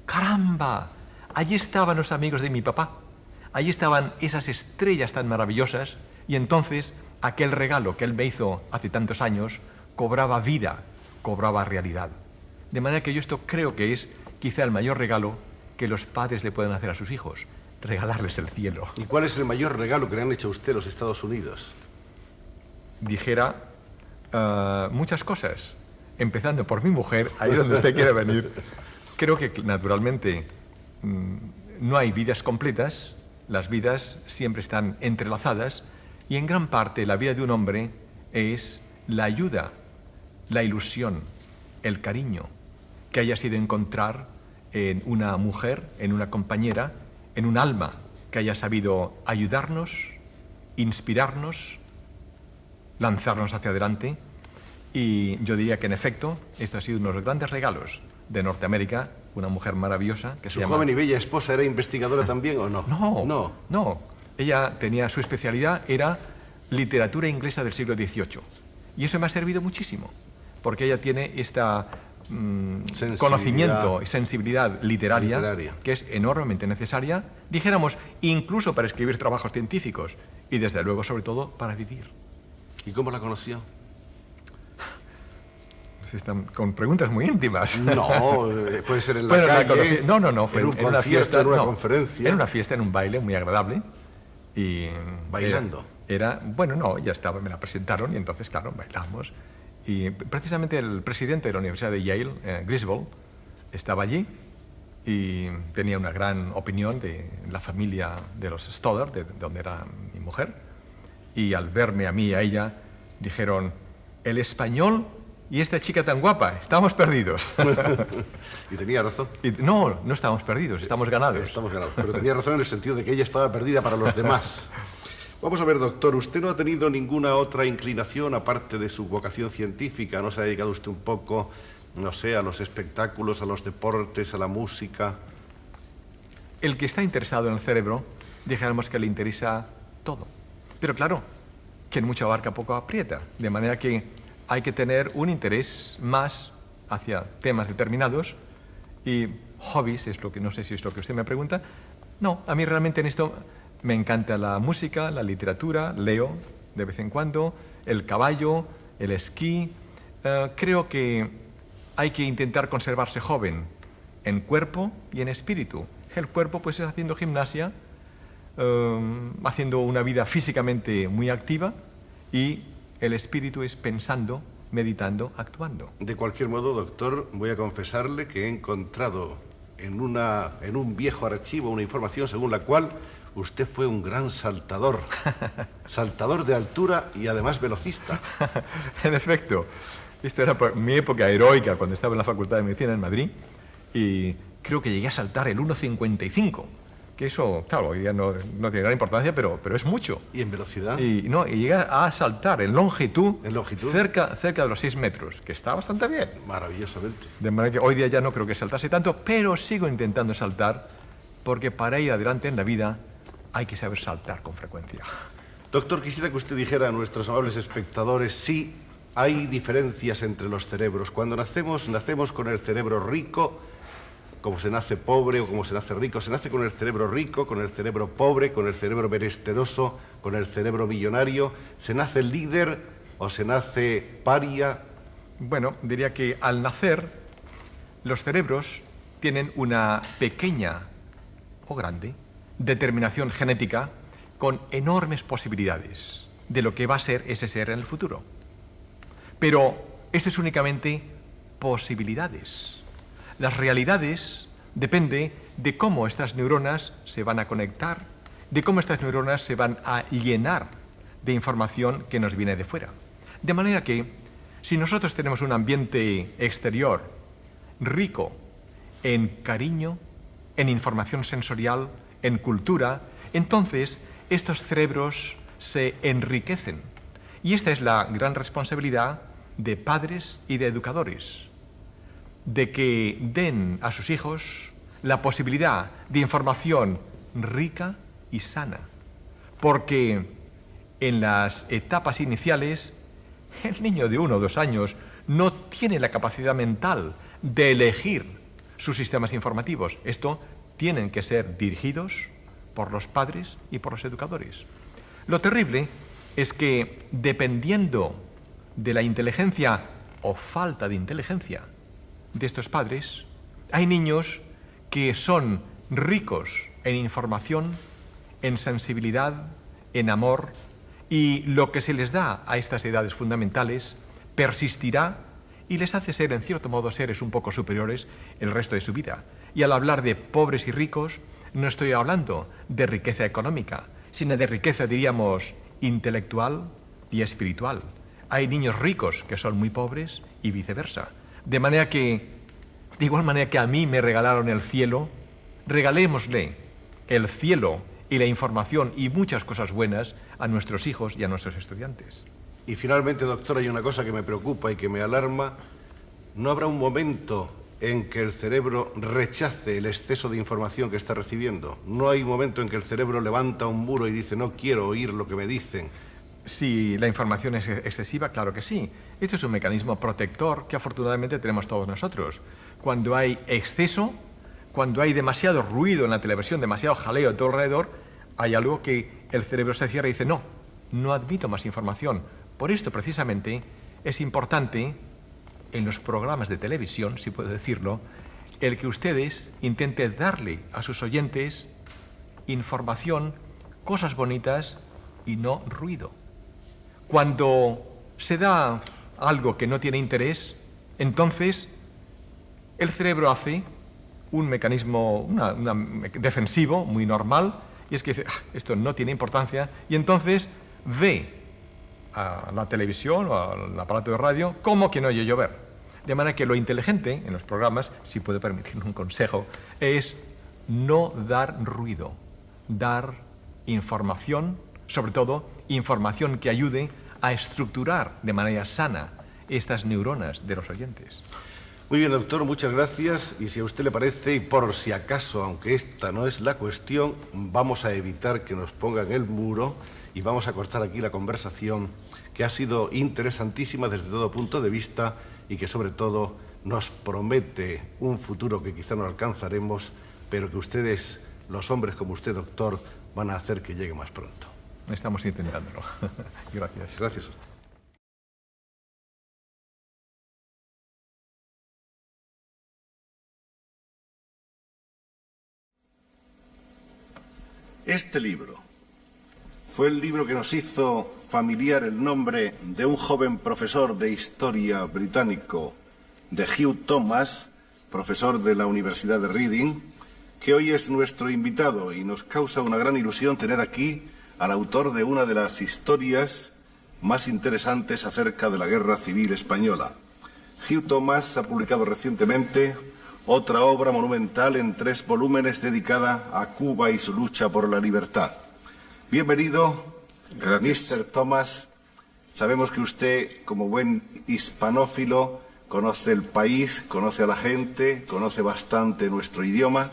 ¡Caramba! Allí estaban los amigos de mi papá, allí estaban esas estrellas tan maravillosas y entonces aquel regalo que él me hizo hace tantos años cobraba vida, cobraba realidad. De manera que yo esto creo que es quizá el mayor regalo que los padres le pueden hacer a sus hijos, regalarles el cielo. ¿Y cuál es el mayor regalo que le han hecho a usted los Estados Unidos? Dijera muchas cosas, empezando por mi mujer, ahí donde usted quiere venir. Creo que, naturalmente, no hay vidas completas, las vidas siempre están entrelazadas, y en gran parte la vida de un hombre es la ayuda, la ilusión, el cariño que haya sido encontrar en una mujer, en una compañera, en un alma que haya sabido ayudarnos, inspirarnos, lanzarnos hacia adelante. Y yo diría que, en efecto, esto ha sido uno de los grandes regalos de Norteamérica, una mujer maravillosa que se llama... ¿Su joven y bella esposa era investigadora también o no? No. Ella tenía, su especialidad era literatura inglesa del siglo XVIII. Y eso me ha servido muchísimo, porque ella tiene esta conocimiento y sensibilidad literaria que es enormemente necesaria, dijéramos, incluso para escribir trabajos científicos y, desde luego, sobre todo, para vivir. ¿Y cómo la conoció? Están con preguntas muy íntimas. No, puede ser en la calle. No, fue en una fiesta, en una conferencia. En una fiesta, en un baile muy agradable. Y ¿bailando? Ya estaba, me la presentaron y entonces, claro, bailamos. Y precisamente el presidente de la Universidad de Yale, Griswold, estaba allí y tenía una gran opinión de la familia de los Stoddard, de donde era mi mujer. Y al verme a mí y a ella, dijeron: el español y esta chica tan guapa, estamos perdidos. ¿Y tenía razón? No estamos perdidos, estamos ganados. Estamos ganados, pero tenía razón en el sentido de que ella estaba perdida para los demás. Vamos a ver, doctor, ¿usted no ha tenido ninguna otra inclinación aparte de su vocación científica? ¿No se ha dedicado usted un poco, no sé, a los espectáculos, a los deportes, a la música? El que está interesado en el cerebro, dijéramos que le interesa todo. Pero claro, quien mucho abarca poco aprieta, de manera que hay que tener un interés más hacia temas determinados, y hobbies es lo que, no sé si es lo que usted me pregunta. No, a mí realmente en esto me encanta la música, la literatura, leo de vez en cuando, el caballo, el esquí. Creo que hay que intentar conservarse joven en cuerpo y en espíritu. El cuerpo pues es haciendo gimnasia, haciendo una vida físicamente muy activa, y el espíritu es pensando, meditando, actuando. De cualquier modo, doctor, voy a confesarle que he encontrado en un viejo archivo una información según la cual usted fue un gran saltador. Saltador de altura y además velocista. En efecto, esto era mi época heroica cuando estaba en la Facultad de Medicina en Madrid, y creo que llegué a saltar el 1,55. Que eso, claro, hoy día no tiene gran importancia, pero es mucho. ¿Y en velocidad? Y llega a saltar en longitud, cerca de los 6 metros, que está bastante bien. Maravillosamente. De manera que hoy día ya no creo que saltase tanto, pero sigo intentando saltar, porque para ir adelante en la vida hay que saber saltar con frecuencia. Doctor, quisiera que usted dijera a nuestros amables espectadores si hay diferencias entre los cerebros. Cuando nacemos con el cerebro rico, como se nace pobre o como se nace rico. ¿Se nace con el cerebro rico, con el cerebro pobre, con el cerebro menesteroso, con el cerebro millonario? ¿Se nace líder o se nace paria? Bueno, diría que al nacer los cerebros tienen una pequeña o grande determinación genética con enormes posibilidades de lo que va a ser ese ser en el futuro. Pero esto es únicamente posibilidades. Las realidades dependen de cómo estas neuronas se van a conectar, de cómo estas neuronas se van a llenar de información que nos viene de fuera. De manera que, si nosotros tenemos un ambiente exterior rico en cariño, en información sensorial, en cultura, entonces estos cerebros se enriquecen. Y esta es la gran responsabilidad de padres y de educadores, de que den a sus hijos la posibilidad de información rica y sana. Porque en las etapas iniciales, el niño de 1 o 2 años no tiene la capacidad mental de elegir sus sistemas informativos. Esto tienen que ser dirigidos por los padres y por los educadores. Lo terrible es que dependiendo de la inteligencia o falta de inteligencia de estos padres, hay niños que son ricos en información, en sensibilidad, en amor, y lo que se les da a estas edades fundamentales persistirá y les hace ser, en cierto modo, seres un poco superiores el resto de su vida. Y al hablar de pobres y ricos, no estoy hablando de riqueza económica, sino de riqueza, diríamos, intelectual y espiritual. Hay niños ricos que son muy pobres y viceversa. De igual manera que a mí me regalaron el cielo, regalémosle el cielo y la información y muchas cosas buenas a nuestros hijos y a nuestros estudiantes. Y finalmente, doctor, hay una cosa que me preocupa y que me alarma. ¿No habrá un momento en que el cerebro rechace el exceso de información que está recibiendo? ¿No hay un momento en que el cerebro levanta un muro y dice, no quiero oír lo que me dicen? Si la información es excesiva, claro que sí. Esto es un mecanismo protector que afortunadamente tenemos todos nosotros. Cuando hay exceso, cuando hay demasiado ruido en la televisión, demasiado jaleo a todo alrededor, hay algo que el cerebro se cierra y dice, no admito más información. Por esto, precisamente, es importante, en los programas de televisión, si puedo decirlo, el que ustedes intenten darle a sus oyentes información, cosas bonitas y no ruido. Cuando se da algo que no tiene interés, entonces el cerebro hace un mecanismo defensivo muy normal, y es que dice, esto no tiene importancia, y entonces ve a la televisión o al aparato de radio como quien oye llover. De manera que lo inteligente en los programas, si puedo permitirme un consejo, es no dar ruido, dar información, sobre todo información que ayude a estructurar de manera sana estas neuronas de los oyentes. Muy bien, doctor, muchas gracias. Y si a usted le parece, y por si acaso, aunque esta no es la cuestión, vamos a evitar que nos pongan el muro y vamos a cortar aquí la conversación, que ha sido interesantísima desde todo punto de vista y que sobre todo nos promete un futuro que quizá no alcanzaremos, pero que ustedes, los hombres como usted, doctor, van a hacer que llegue más pronto. Estamos intentándolo. Gracias. Gracias a usted. Este libro fue el libro que nos hizo familiar el nombre de un joven profesor de historia británico, de Hugh Thomas, profesor de la Universidad de Reading, que hoy es nuestro invitado, y nos causa una gran ilusión tener aquí al autor de una de las historias más interesantes acerca de la Guerra Civil Española. Hugh Thomas ha publicado recientemente otra obra monumental en 3 volúmenes dedicada a Cuba y su lucha por la libertad. Bienvenido, Gracias. Mr. Thomas. Sabemos que usted, como buen hispanófilo, conoce el país, conoce a la gente, conoce bastante nuestro idioma,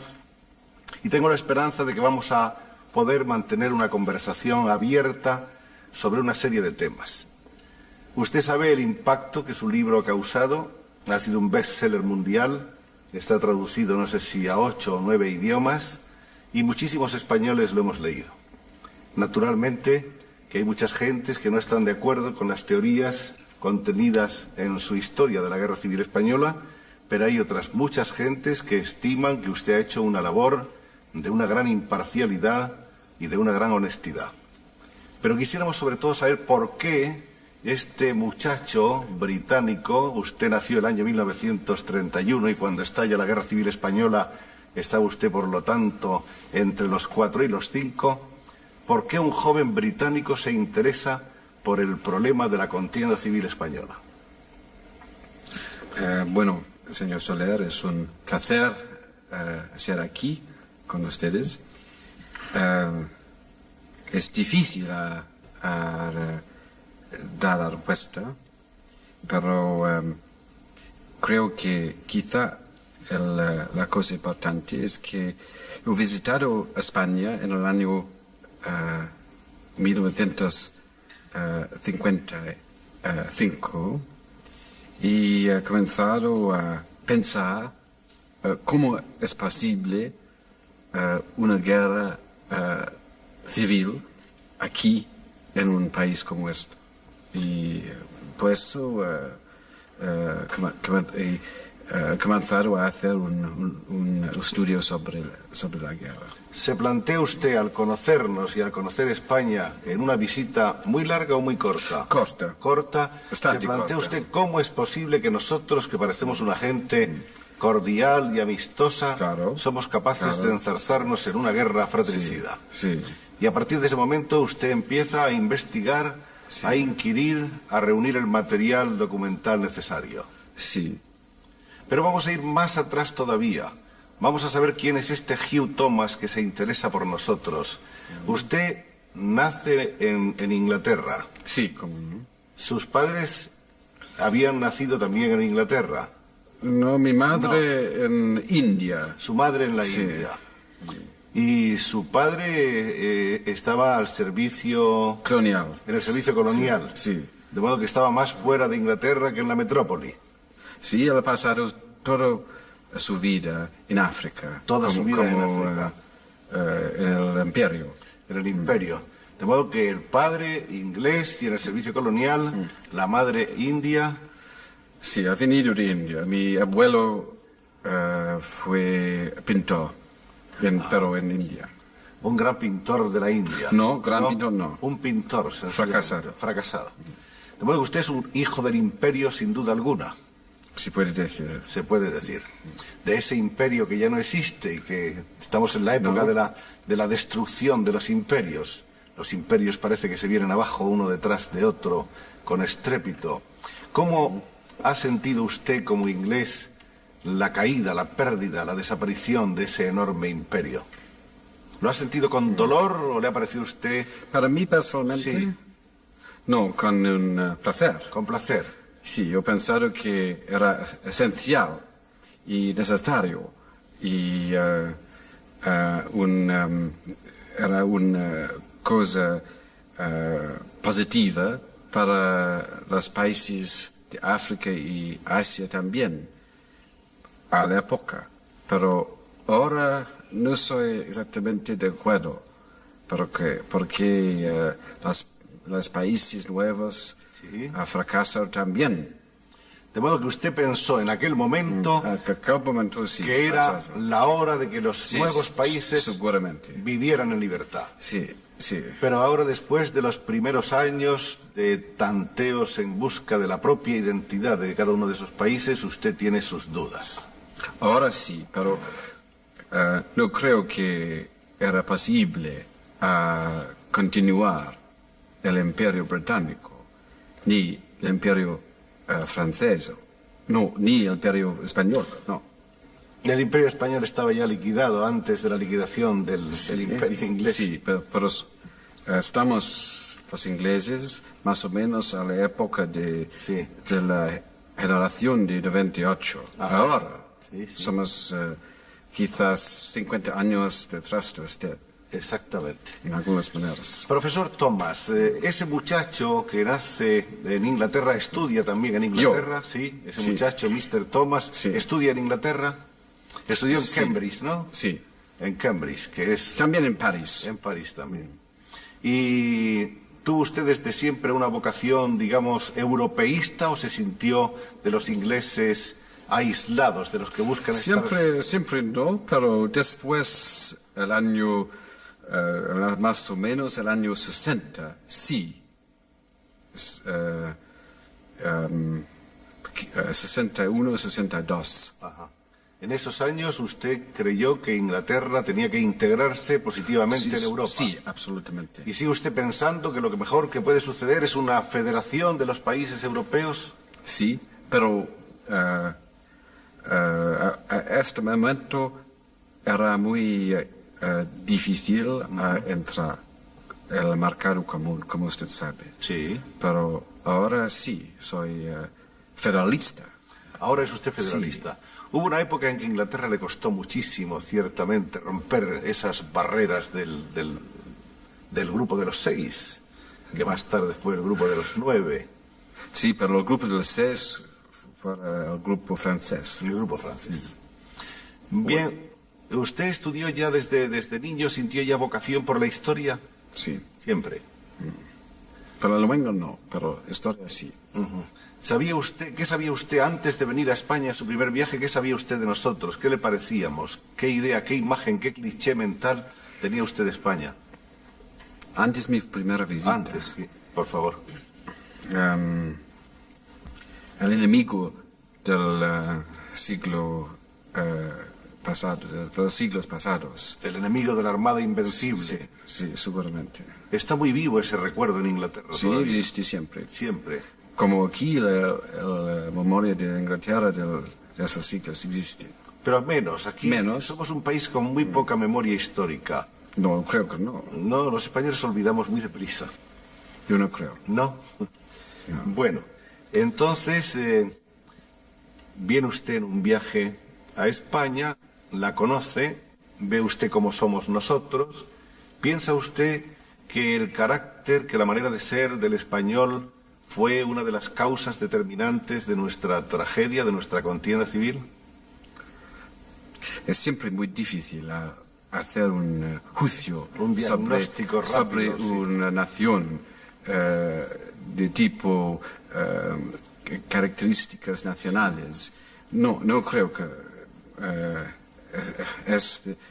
y tengo la esperanza de que vamos a poder mantener una conversación abierta sobre una serie de temas. Usted sabe el impacto que su libro ha causado, ha sido un bestseller mundial, está traducido no sé si a 8 o 9 idiomas, y muchísimos españoles lo hemos leído. Naturalmente que hay muchas gentes que no están de acuerdo con las teorías contenidas en su historia de la Guerra Civil Española, pero hay otras muchas gentes que estiman que usted ha hecho una labor de una gran imparcialidad y de una gran honestidad. Pero quisiéramos sobre todo saber por qué este muchacho británico, usted nació el año 1931 y cuando estalla la Guerra Civil Española estaba usted, por lo tanto, entre los 4 y los 5, ¿por qué un joven británico se interesa por el problema de la contienda civil española? Bueno, señor Soler, es un placer estar aquí con ustedes. Es difícil dar la respuesta, pero creo que quizá la cosa importante es que he visitado España en el año 1955 y he comenzado a pensar cómo es posible una guerra civil aquí en un país como este. Y por eso comenzaron a hacer un estudio sobre la guerra. ¿Se plantea usted, al conocernos y al conocer España, en una visita muy larga o muy corta? Corta. Corta. Bastante ¿Se plantea corta. usted cómo es posible que nosotros, que parecemos una gente cordial y amistosa, Claro, somos capaces claro. de enzarzarnos en una guerra fratricida? Sí. Y a partir de ese momento usted empieza a investigar, Sí. a inquirir, a reunir el material documental necesario. Sí. Pero vamos a ir más atrás todavía. Vamos a saber quién es este Hugh Thomas que se interesa por nosotros. Usted nace en Inglaterra. Sí, como no. ¿Sus padres habían nacido también en Inglaterra? No, mi madre en India. Su madre en la Sí. India. Y su padre estaba al servicio... Colonial. En el servicio colonial. Sí. De modo que estaba más fuera de Inglaterra que en la metrópoli. Sí, él ha pasado toda su vida en África. Toda su vida en África. En el imperio. En el imperio. De modo que el padre inglés y en el servicio colonial, la madre india. Sí, ha venido de India. Mi abuelo fue pintor, pero en India. Un gran pintor de la India. No, gran pintor no. Un pintor sencillamente, Fracasado. fracasado. De modo que usted es un hijo del imperio sin duda alguna, Se puede decir. se puede decir. De ese imperio que ya no existe y que estamos en la época No. de la destrucción de los imperios. Los imperios parece que se vienen abajo uno detrás de otro con estrépito. ¿Cómo ha sentido usted como inglés la caída, la pérdida, la desaparición de ese enorme imperio? ¿Lo ha sentido con dolor o le ha parecido a usted Para mí personalmente, Sí. no, con un placer. con placer? Sí, yo he pensado que era esencial y necesario y era una cosa positiva para los países de África y Asia también, a la época. Pero ahora no soy exactamente de acuerdo, porque los países nuevos Sí. han fracasado también. De modo que usted pensó en aquel momento A aquel momento sí. que era pasado. la hora de que los Sí, nuevos países seguramente. vivieran en libertad. Sí, sí. Pero ahora, después de los primeros años de tanteos en busca de la propia identidad de cada uno de esos países, usted tiene sus dudas. Ahora sí, pero no creo que era posible continuar el imperio británico, ni el imperio francés, no, ni el imperio español, no. El imperio español estaba ya liquidado antes de la liquidación del imperio inglés. Sí, pero estamos los ingleses más o menos a la época de la generación de 98. Ajá. Ahora Sí, sí. somos quizás 50 años detrás de usted, Exactamente. en algunas maneras. Profesor Thomas, ese muchacho que nace en Inglaterra estudia también en Inglaterra, sí, ese Sí. muchacho, Mr. Thomas, Sí. estudia en Inglaterra, estudió en Sí. Cambridge, ¿no? Sí, En Cambridge, que es también en París. en París también. ¿Y tuvo usted desde siempre una vocación, digamos, europeísta o se sintió de los ingleses aislados, de los que buscan Siempre no, pero después, el año, más o menos el año 60, sí. 61, 62. Ajá. En esos años usted creyó que Inglaterra tenía que integrarse positivamente en Europa. Sí, absolutamente. ¿Y sigue usted pensando que lo que mejor que puede suceder es una federación de los países europeos? Sí, pero a este momento era muy difícil entrar en el mercado común, como usted sabe. Sí. Pero ahora sí, soy federalista. Ahora es usted federalista. Hubo una época en que a Inglaterra le costó muchísimo, ciertamente, romper esas barreras del grupo de los 6, que más tarde fue el grupo de los 9. Sí, pero el grupo de los 6 fue el grupo francés. El grupo francés. Bien, ¿usted estudió ya desde niño, sintió ya vocación por la historia? Sí. Siempre. Pero el luengo no, pero historia sí. ¿Qué sabía usted antes de venir a España, su primer viaje? ¿Qué sabía usted de nosotros? ¿Qué le parecíamos? ¿Qué idea, qué imagen, qué cliché mental tenía usted de España? Antes mi primera visita. Antes, sí, por favor. El enemigo del siglo pasado, de los siglos pasados. El enemigo de la Armada Invencible. Sí, sí, seguramente. Está muy vivo ese recuerdo en Inglaterra. Sí, todavía. existe siempre. Siempre. Como aquí la memoria de Inglaterra de esos siglos existe. Pero al menos aquí Menos. somos un país con muy poca memoria histórica. No, creo que no. No, los españoles olvidamos muy deprisa. Yo no creo. No. Bueno, entonces viene usted en un viaje a España, la conoce, ve usted cómo somos nosotros, piensa usted que el carácter, que la manera de ser del español fue una de las causas determinantes de nuestra tragedia, de nuestra contienda civil. Es siempre muy difícil hacer un juicio Un diagnóstico sobre rápido, sí. una nación de tipo características nacionales. No creo que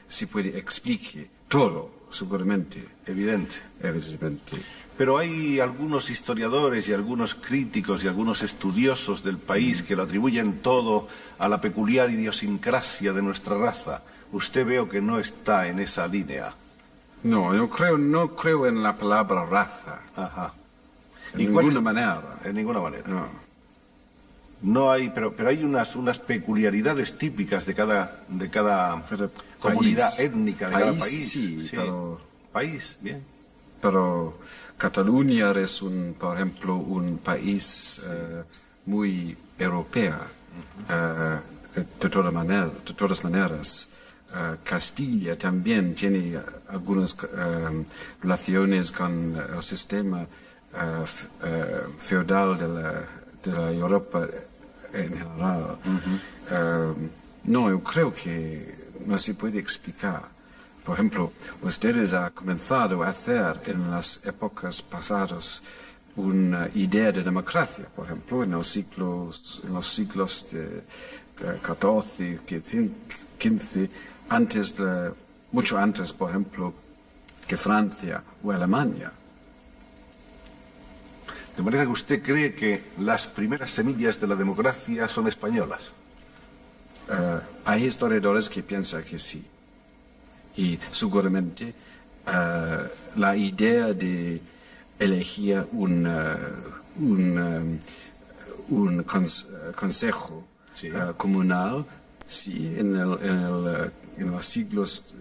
se puede explicar todo, seguramente. Evidentemente. Pero hay algunos historiadores y algunos críticos y algunos estudiosos del país que lo atribuyen todo a la peculiar idiosincrasia de nuestra raza. Usted veo que no está en esa línea. No creo en la palabra raza. Ajá. En ¿Y cuál ninguna es? manera. En ninguna manera. No. No hay, pero hay unas peculiaridades típicas de cada Pero comunidad país. étnica de cada País, país. sí, pero- País, bien. Pero Cataluña es, por ejemplo, un país muy europeo, de todas maneras. Castilla también tiene algunas relaciones con el sistema feudal de la Europa en general. No, yo creo que no se puede explicar. Por ejemplo, ustedes han comenzado a hacer en las épocas pasadas una idea de democracia, por ejemplo, en los siglos de XIV, XV, mucho antes, por ejemplo, que Francia o Alemania. De manera que usted cree que las primeras semillas de la democracia son españolas. Hay historiadores que piensan que sí. Y seguramente la idea de elegir un consejo Sí. comunal, sí, en los siglos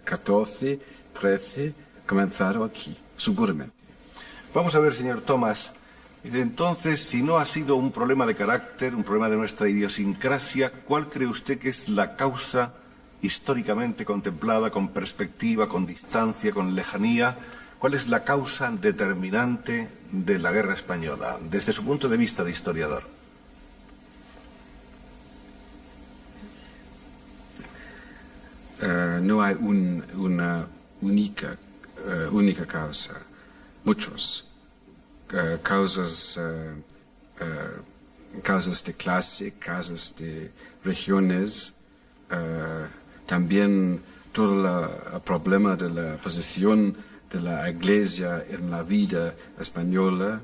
XIV, XIII, comenzaron aquí, seguramente. Vamos a ver, señor Thomas. Entonces, si no ha sido un problema de carácter, un problema de nuestra idiosincrasia, ¿cuál cree usted que es la causa históricamente contemplada, con perspectiva, con distancia, con lejanía? ¿Cuál es la causa determinante de la guerra española, desde su punto de vista de historiador? No hay una única causa, muchos causas de clase, causas de regiones, también todo el problema de la posición de la Iglesia en la vida española.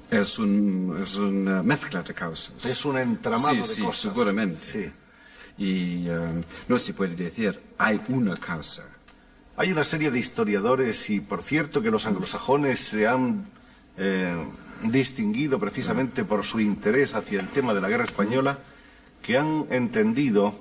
Es una mezcla de causas. Es un entramado de sí, cosas. seguramente. Sí. Y no se puede decir, hay una causa. Hay una serie de historiadores, y por cierto que los anglosajones se han distinguido precisamente por su interés hacia el tema de la guerra española, que han entendido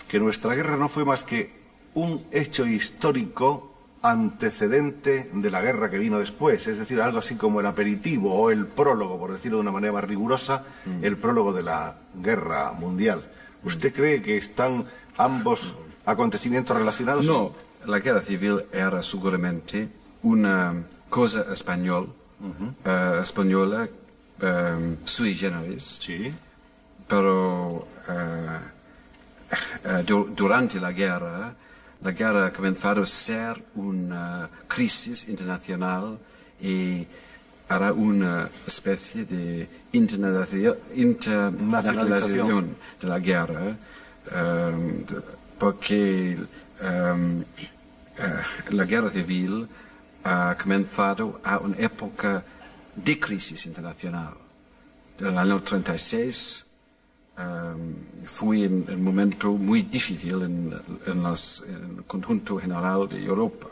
que nuestra guerra no fue más que un hecho histórico antecedente de la guerra que vino después, es decir, algo así como el aperitivo o el prólogo, por decirlo de una manera más rigurosa, el prólogo de la guerra mundial. ¿Usted cree que están ambos acontecimientos relacionados? No, la guerra civil era seguramente una cosa española, sui generis, Sí. pero durante la guerra ha comenzado a ser una crisis internacional y hará una especie de internacionalización de la guerra, porque la guerra civil ha comenzado a una época de crisis internacional. El año 36 fue un momento muy difícil en el conjunto general de Europa.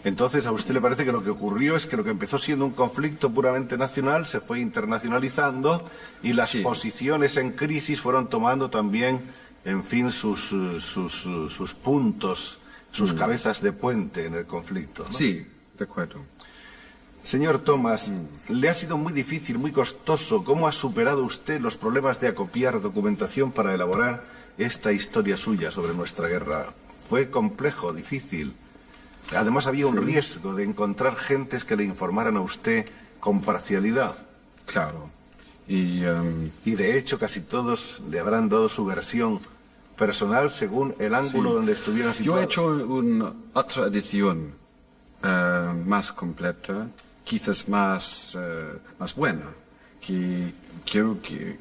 Entonces, ¿a usted le parece que lo que ocurrió es que lo que empezó siendo un conflicto puramente nacional se fue internacionalizando y las Sí. posiciones en crisis fueron tomando también, en fin, sus puntos, sus cabezas de puente en el conflicto, ¿no? Sí, de acuerdo. Señor Thomas, le ha sido muy difícil, muy costoso. ¿Cómo ha superado usted los problemas de acopiar documentación para elaborar esta historia suya sobre nuestra guerra? Fue complejo, difícil. Además había un riesgo de encontrar gentes que le informaran a usted con parcialidad. Claro. Y de hecho casi todos le habrán dado su versión personal según el ángulo Sí. donde estuvieran yo situados. he hecho una otra edición más completa, quizás más buena, que quiero que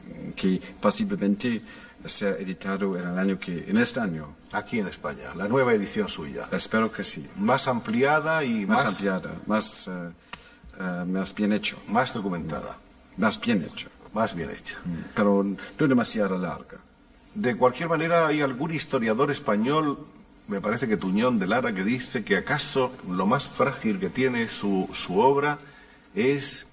posiblemente sea editado en este año. Aquí en España, la nueva edición suya. Espero que sí. Más ampliada y Más ampliada, más bien hecho. más documentada, Más bien hecho. más bien hecha. Pero no demasiado larga. De cualquier manera, hay algún historiador español, me parece que Tuñón de Lara, que dice que acaso lo más frágil que tiene su obra es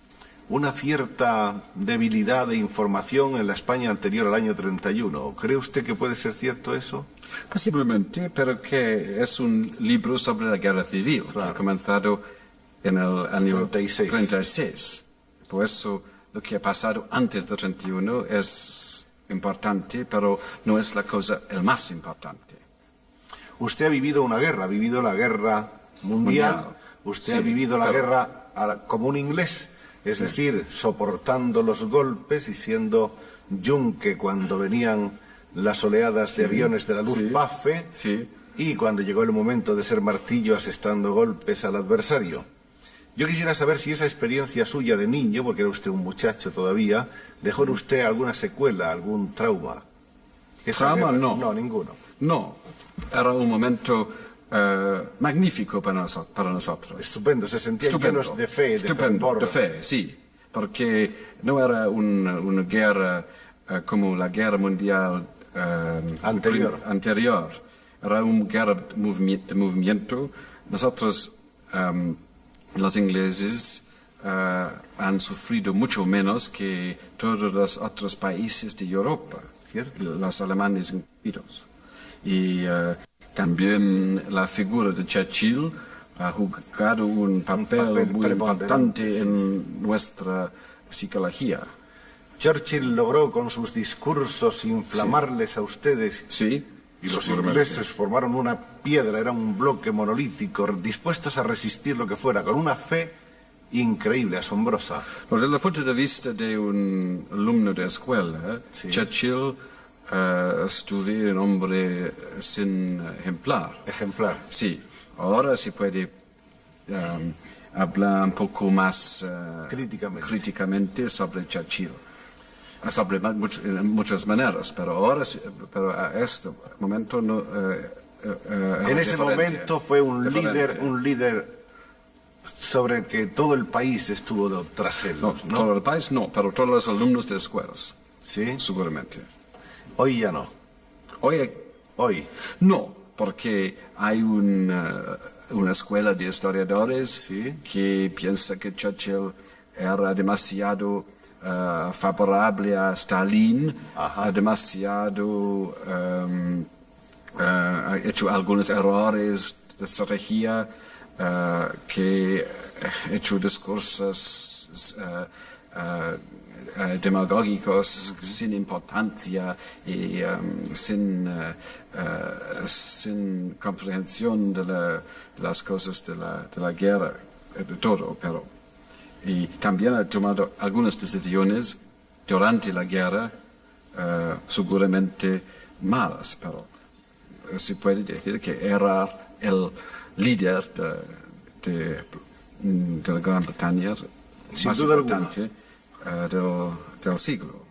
una cierta debilidad de información en la España anterior al año 31. ¿Cree usted que puede ser cierto eso? Posiblemente, pero que es un libro sobre la guerra civil, que ha comenzado en el año 36. Por eso, lo que ha pasado antes del 31 es importante, pero no es el más importante. Usted ha vivido una guerra, ha vivido la guerra mundial. Usted Sí, ha vivido la pero- guerra como un inglés, es decir, soportando los golpes y siendo yunque cuando venían las oleadas de aviones de la Luftwaffe Sí. y cuando llegó el momento de ser martillo asestando golpes al adversario. Yo quisiera saber si esa experiencia suya de niño, porque era usted un muchacho todavía, dejó en usted alguna secuela, algún trauma. Esa Trauma, guerra- no. No, ninguno. No, era un momento magnífico para nosotros. Estupendo, se sentían llenos de fe, de Estupendo, fervor. de fe, sí, porque no era una guerra como la guerra mundial anterior. Era una guerra de movimiento. Nosotros, los ingleses, han sufrido mucho menos que todos los otros países de Europa, Cierto. los alemanes incluidos. Y también la figura de Churchill ha jugado un papel muy preponderante, importante sí, en nuestra psicología. Churchill logró con sus discursos inflamarles a ustedes Sí, y los seguramente. ingleses formaron una piedra, era un bloque monolítico, dispuestos a resistir lo que fuera, con una fe increíble, asombrosa. Desde el punto de vista de un alumno de escuela, Sí. Churchill estuvo un hombre sin ejemplar. Ejemplar. Sí, ahora se puede hablar un poco más críticamente sobre Churchill. En muchas maneras, pero ahora, pero a este momento no. En ese momento fue un líder sobre el que todo el país estuvo tras él, No, ¿no? todo el país no, pero todos los alumnos de escuelas, Sí. seguramente. Hoy ya no. Hoy. No, porque hay una escuela de historiadores Sí. que piensa que Churchill era demasiado favorable a Stalin, demasiado ha hecho algunos errores de estrategia, que ha hecho discursos demagógicos sin importancia y sin comprensión de las cosas de la guerra, de todo, pero y también ha tomado algunas decisiones durante la guerra seguramente malas, pero se puede decir que era el líder de la Gran Bretaña Sin más duda importante del siglo.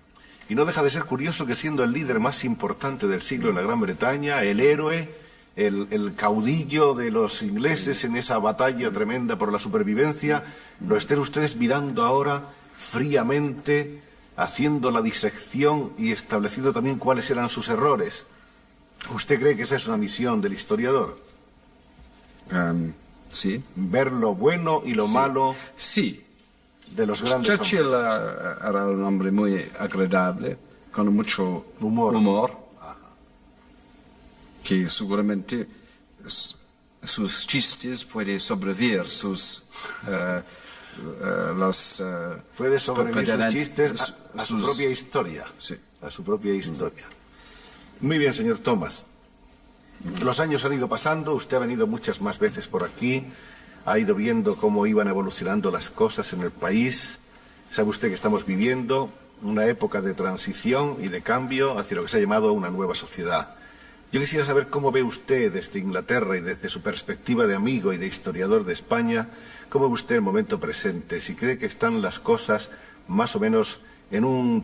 Y no deja de ser curioso que siendo el líder más importante del siglo en la Gran Bretaña, el héroe, el caudillo de los ingleses en esa batalla tremenda por la supervivencia, lo estén ustedes mirando ahora fríamente, haciendo la disección y estableciendo también cuáles eran sus errores. ¿Usted cree que esa es una misión del historiador? Sí. Ver lo bueno y lo Sí. malo Sí. de los grandes Churchill hombres. era un hombre muy agradable, con mucho Humor. que seguramente sus chistes pueden sobrevivir, Puede sobrevivir sus chistes a su sus- propia historia. Sí. A su propia historia. Muy bien, señor Thomas. Los años han ido pasando, usted ha venido muchas más veces por aquí, ha ido viendo cómo iban evolucionando las cosas en el país. Sabe usted que estamos viviendo una época de transición y de cambio hacia lo que se ha llamado una nueva sociedad. Yo quisiera saber cómo ve usted desde Inglaterra y desde su perspectiva de amigo y de historiador de España, cómo ve usted el momento presente, si cree que están las cosas más o menos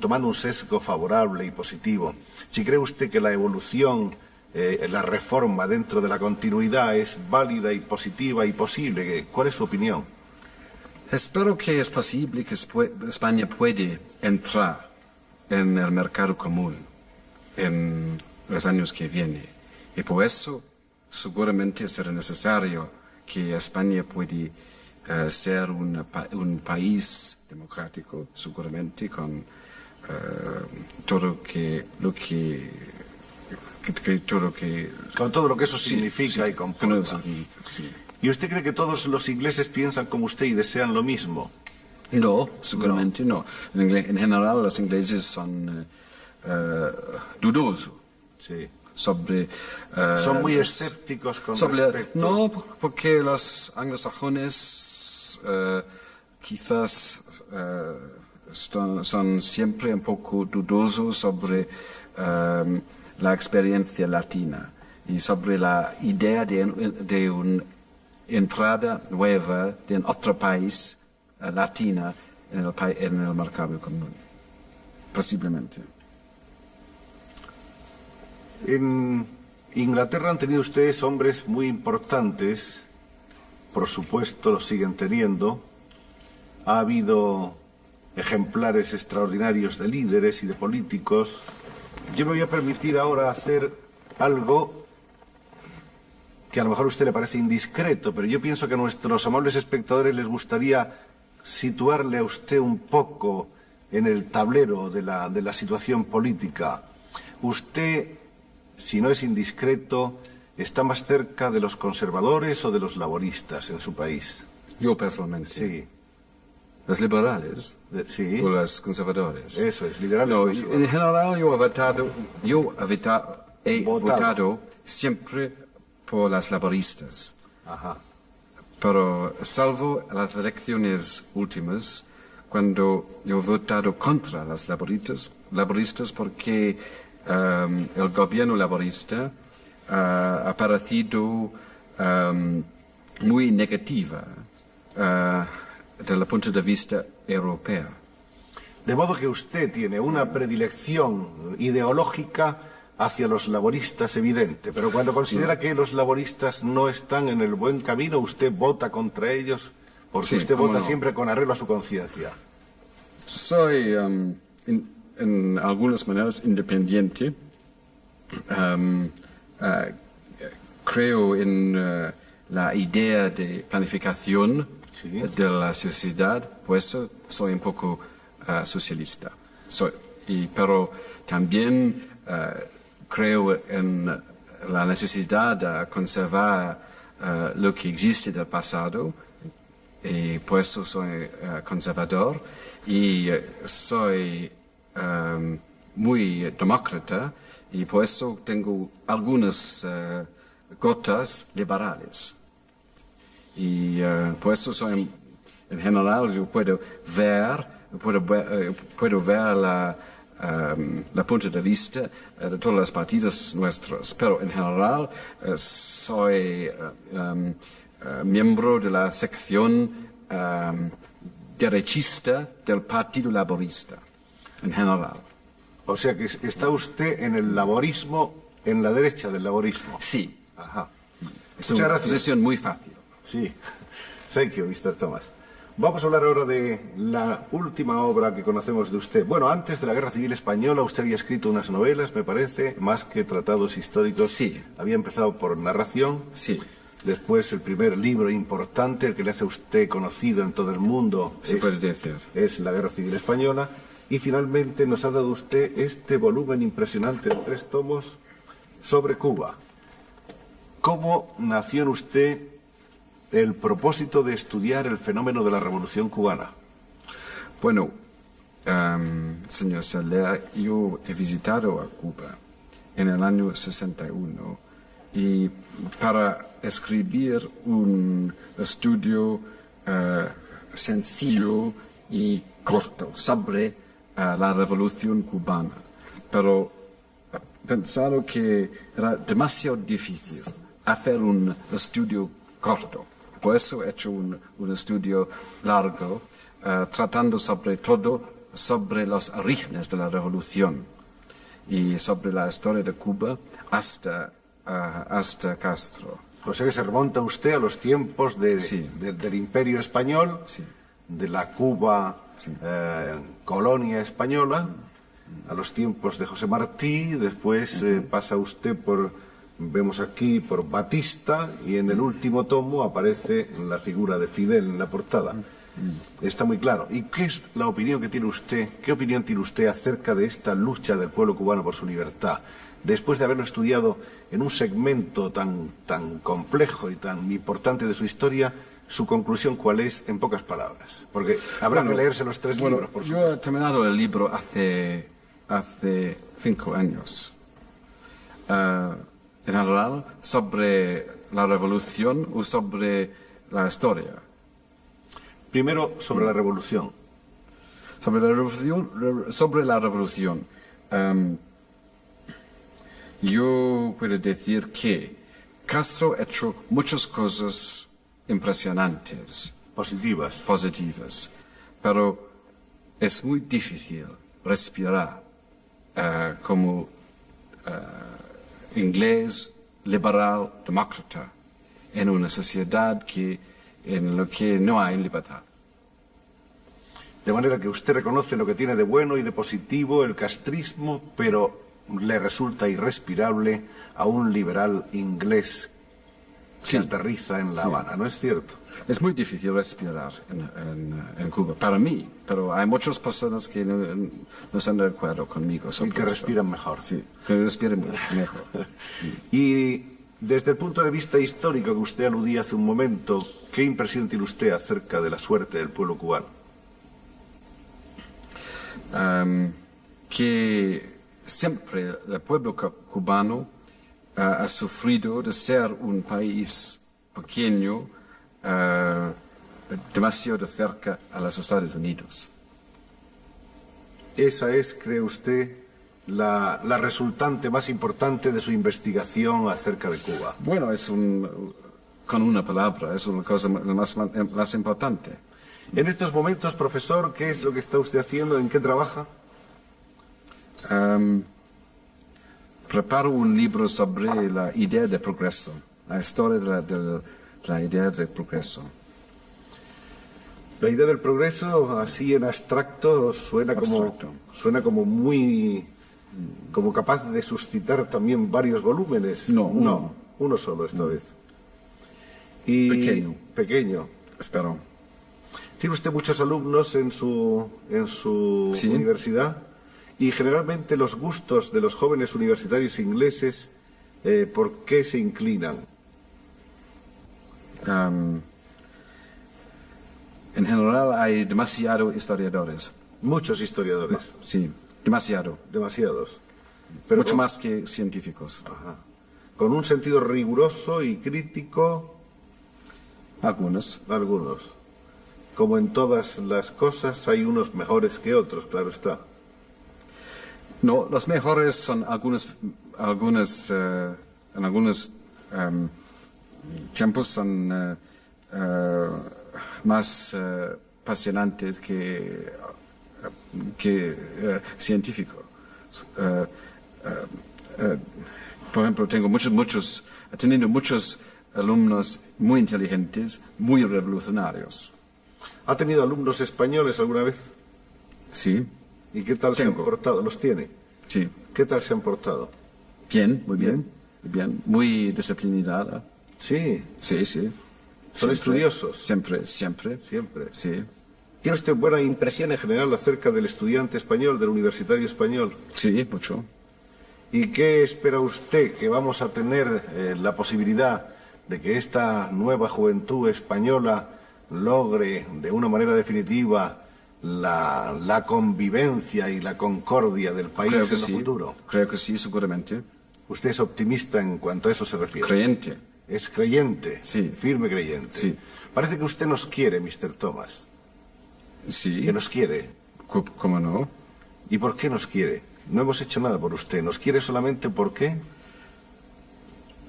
tomando un sesgo favorable y positivo, si cree usted que la evolución, la reforma dentro de la continuidad es válida y positiva y posible. ¿Cuál es su opinión? Espero que es posible que España puede entrar en el mercado común en los años que vienen. Y por eso seguramente será necesario que España puede ser un país democrático, seguramente con todo Con todo lo que eso sí, significa sí, y con comporta. eso significa, sí. ¿Y usted cree que todos los ingleses piensan como usted y desean lo mismo? No, seguramente no. En general, los ingleses son dudosos Sí. sobre... Son muy escépticos con sobre, respecto... No, porque los anglosajones quizás son siempre un poco dudosos sobre la experiencia latina y sobre la idea de una entrada nueva de otro país latina en el mercado común. Posiblemente. En Inglaterra han tenido ustedes hombres muy importantes, por supuesto los siguen teniendo. Ha habido ejemplares extraordinarios de líderes y de políticos. Yo me voy a permitir ahora hacer algo que a lo mejor a usted le parece indiscreto, pero yo pienso que a nuestros amables espectadores les gustaría situarle a usted un poco en el tablero de la situación política. Usted, si no es indiscreto, ¿está más cerca de los conservadores o de los laboristas en su país? Yo personalmente. Sí. ¿Los liberales? Sí. ¿O los conservadores? Eso es, liberales. No, o conservadores. en general he votado siempre por las laboristas. Ajá. Pero salvo las elecciones últimas, cuando yo he votado contra las laboristas porque el gobierno laborista ha parecido muy negativa desde el punto de vista europeo. De modo que usted tiene una predilección ideológica hacia los laboristas evidente, pero cuando considera que los laboristas no están en el buen camino, usted vota contra ellos porque Sí, usted cómo vota no. siempre con arreglo a su conciencia. Soy en algunas maneras independiente. Creo en la idea de planificación Sí. de la sociedad, por eso soy un poco socialista. Pero también creo en la necesidad de conservar lo que existe del pasado, y por eso soy conservador y soy muy demócrata y por eso tengo algunas gotas liberales. Y por eso soy, en general, yo puedo ver la punto de vista de todos los partidos nuestros, pero en general soy miembro de la sección derechista del Partido Laborista, en general. O sea que está usted en el laborismo, en la derecha del laborismo. Sí, Ajá. es Muchas una gracias. posición muy fácil. Sí. Thank you, Mr. Thomas. Vamos a hablar ahora de la última obra que conocemos de usted. Bueno, antes de la Guerra Civil Española usted había escrito unas novelas, me parece, más que tratados históricos. Sí. Había empezado por narración. Sí. Después el primer libro importante, el que le hace a usted conocido en todo el mundo, Se puede decir. es La Guerra Civil Española. Y finalmente nos ha dado usted este volumen impresionante de 3 tomos sobre Cuba. ¿Cómo nació en usted el propósito de estudiar el fenómeno de la Revolución Cubana? Bueno, señor Soler, yo he visitado a Cuba en el año 61 y para escribir un estudio sencillo y corto sobre la Revolución Cubana, pero he pensado que era demasiado difícil hacer un estudio corto. Por eso he hecho un estudio largo, tratando sobre todo sobre los orígenes de la revolución y sobre la historia de Cuba hasta Castro. O sea que se remonta usted a los tiempos Sí. del Imperio Español, Sí. de la Cuba Sí. colonia española, a los tiempos de José Martí, después pasa usted vemos aquí por Batista, y en el último tomo aparece la figura de Fidel en la portada. Está muy claro. ¿Y qué es la opinión que tiene usted, qué opinión tiene usted acerca de esta lucha del pueblo cubano por su libertad? Después de haberlo estudiado en un segmento tan complejo y tan importante de su historia, ¿su conclusión cuál es, en pocas palabras? Porque habrá que leerse los 3 libros, por Yo supuesto. he terminado el libro hace 5 años. En general, sobre la revolución o sobre la historia. Primero, sobre la revolución. Sobre la revolución. Yo puedo decir que Castro ha hecho muchas cosas impresionantes, Positivas. pero es muy difícil respirar como inglés, liberal, demócrata, en una sociedad en la que no hay libertad. De manera que usted reconoce lo que tiene de bueno y de positivo el castrismo, pero le resulta irrespirable a un liberal inglés que Sí. aterriza en La Habana, ¿no es cierto? Es muy difícil respirar en Cuba, para mí, pero hay muchas personas que no están de acuerdo conmigo. Y sobre que esto. respiran mejor. Sí, que respiren mejor. Y desde el punto de vista histórico que usted aludía hace un momento, ¿qué impresión tiene usted acerca de la suerte del pueblo cubano? Que siempre el pueblo cubano ha sufrido de ser un país pequeño, demasiado cerca a los Estados Unidos. Esa es, ¿cree usted, la resultante más importante de su investigación acerca de Cuba? Bueno, con una palabra, es una cosa más importante. En estos momentos, profesor, ¿qué es lo que está usted haciendo? ¿En qué trabaja? Preparo un libro sobre la idea de progreso, la historia de la idea de progreso. La idea del progreso, así en abstracto, suena como muy... como capaz de suscitar también varios volúmenes. No, uno solo esta vez. Y pequeño. Espero. ¿Tiene usted muchos alumnos en su Sí. universidad? Y generalmente los gustos de los jóvenes universitarios ingleses, ¿por qué se inclinan? En general hay demasiados historiadores. Muchos historiadores, Sí, demasiado. demasiados. Pero Mucho más que científicos. con un sentido riguroso y crítico, Algunos. algunos. Como en todas las cosas, hay unos mejores que otros, claro está. No, los mejores son en algunos tiempos son más apasionantes que científicos. Por ejemplo, teniendo muchos alumnos muy inteligentes, muy revolucionarios. ¿Ha tenido alumnos españoles alguna vez? Sí. ¿Y qué tal se han Tengo. portado? ¿Los tiene? Sí. ¿Qué tal se han portado? Bien, muy bien. Bien. Muy disciplinada. Sí. Sí, sí. ¿Son estudiosos? Siempre. Siempre. Sí. ¿Tiene usted buena impresión en general acerca del estudiante español, del universitario español? Sí, mucho. ¿Y qué espera usted que vamos a tener la posibilidad de que esta nueva juventud española logre de una manera definitiva la convivencia y la concordia del país Creo en que el sí. futuro? Creo que sí, seguramente. ¿Usted es optimista en cuanto a eso se refiere? Creyente. ¿Es creyente? Sí. Firme creyente. Sí. Parece que usted nos quiere, Mr. Thomas. Sí. Que nos quiere. ¿Cómo no? ¿Y por qué nos quiere? No hemos hecho nada por usted. ¿Nos quiere solamente por qué?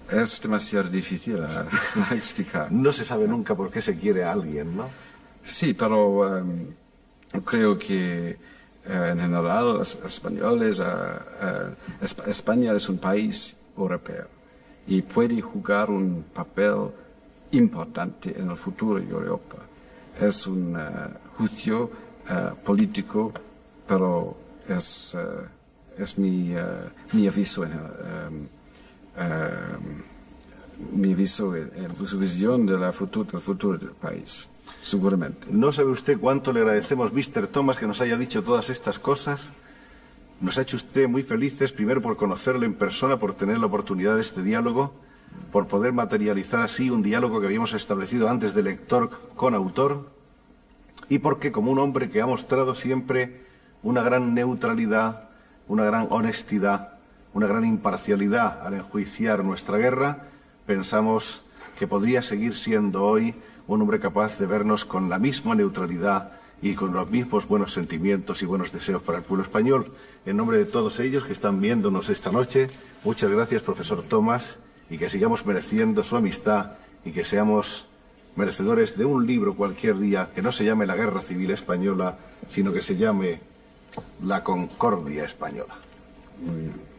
Es demasiado difícil a explicar. No se sabe nunca por qué se quiere a alguien, ¿no? Sí, pero creo que en general los españoles, España es un país europeo y puede jugar un papel importante en el futuro de Europa. Es un juicio político, pero es mi aviso mi aviso en su visión del futuro del país, seguramente. ¿No sabe usted cuánto le agradecemos, Mr. Thomas, que nos haya dicho todas estas cosas? Nos ha hecho usted muy felices, primero por conocerle en persona, por tener la oportunidad de este diálogo, por poder materializar así un diálogo que habíamos establecido antes de lector con autor, y porque como un hombre que ha mostrado siempre una gran neutralidad, una gran honestidad, una gran imparcialidad al enjuiciar nuestra guerra, pensamos que podría seguir siendo hoy un hombre capaz de vernos con la misma neutralidad y con los mismos buenos sentimientos y buenos deseos para el pueblo español. En nombre de todos ellos que están viéndonos esta noche, muchas gracias, profesor Thomas, y que sigamos mereciendo su amistad y que seamos merecedores de un libro cualquier día que no se llame La Guerra Civil Española, sino que se llame La Concordia Española. Muy bien.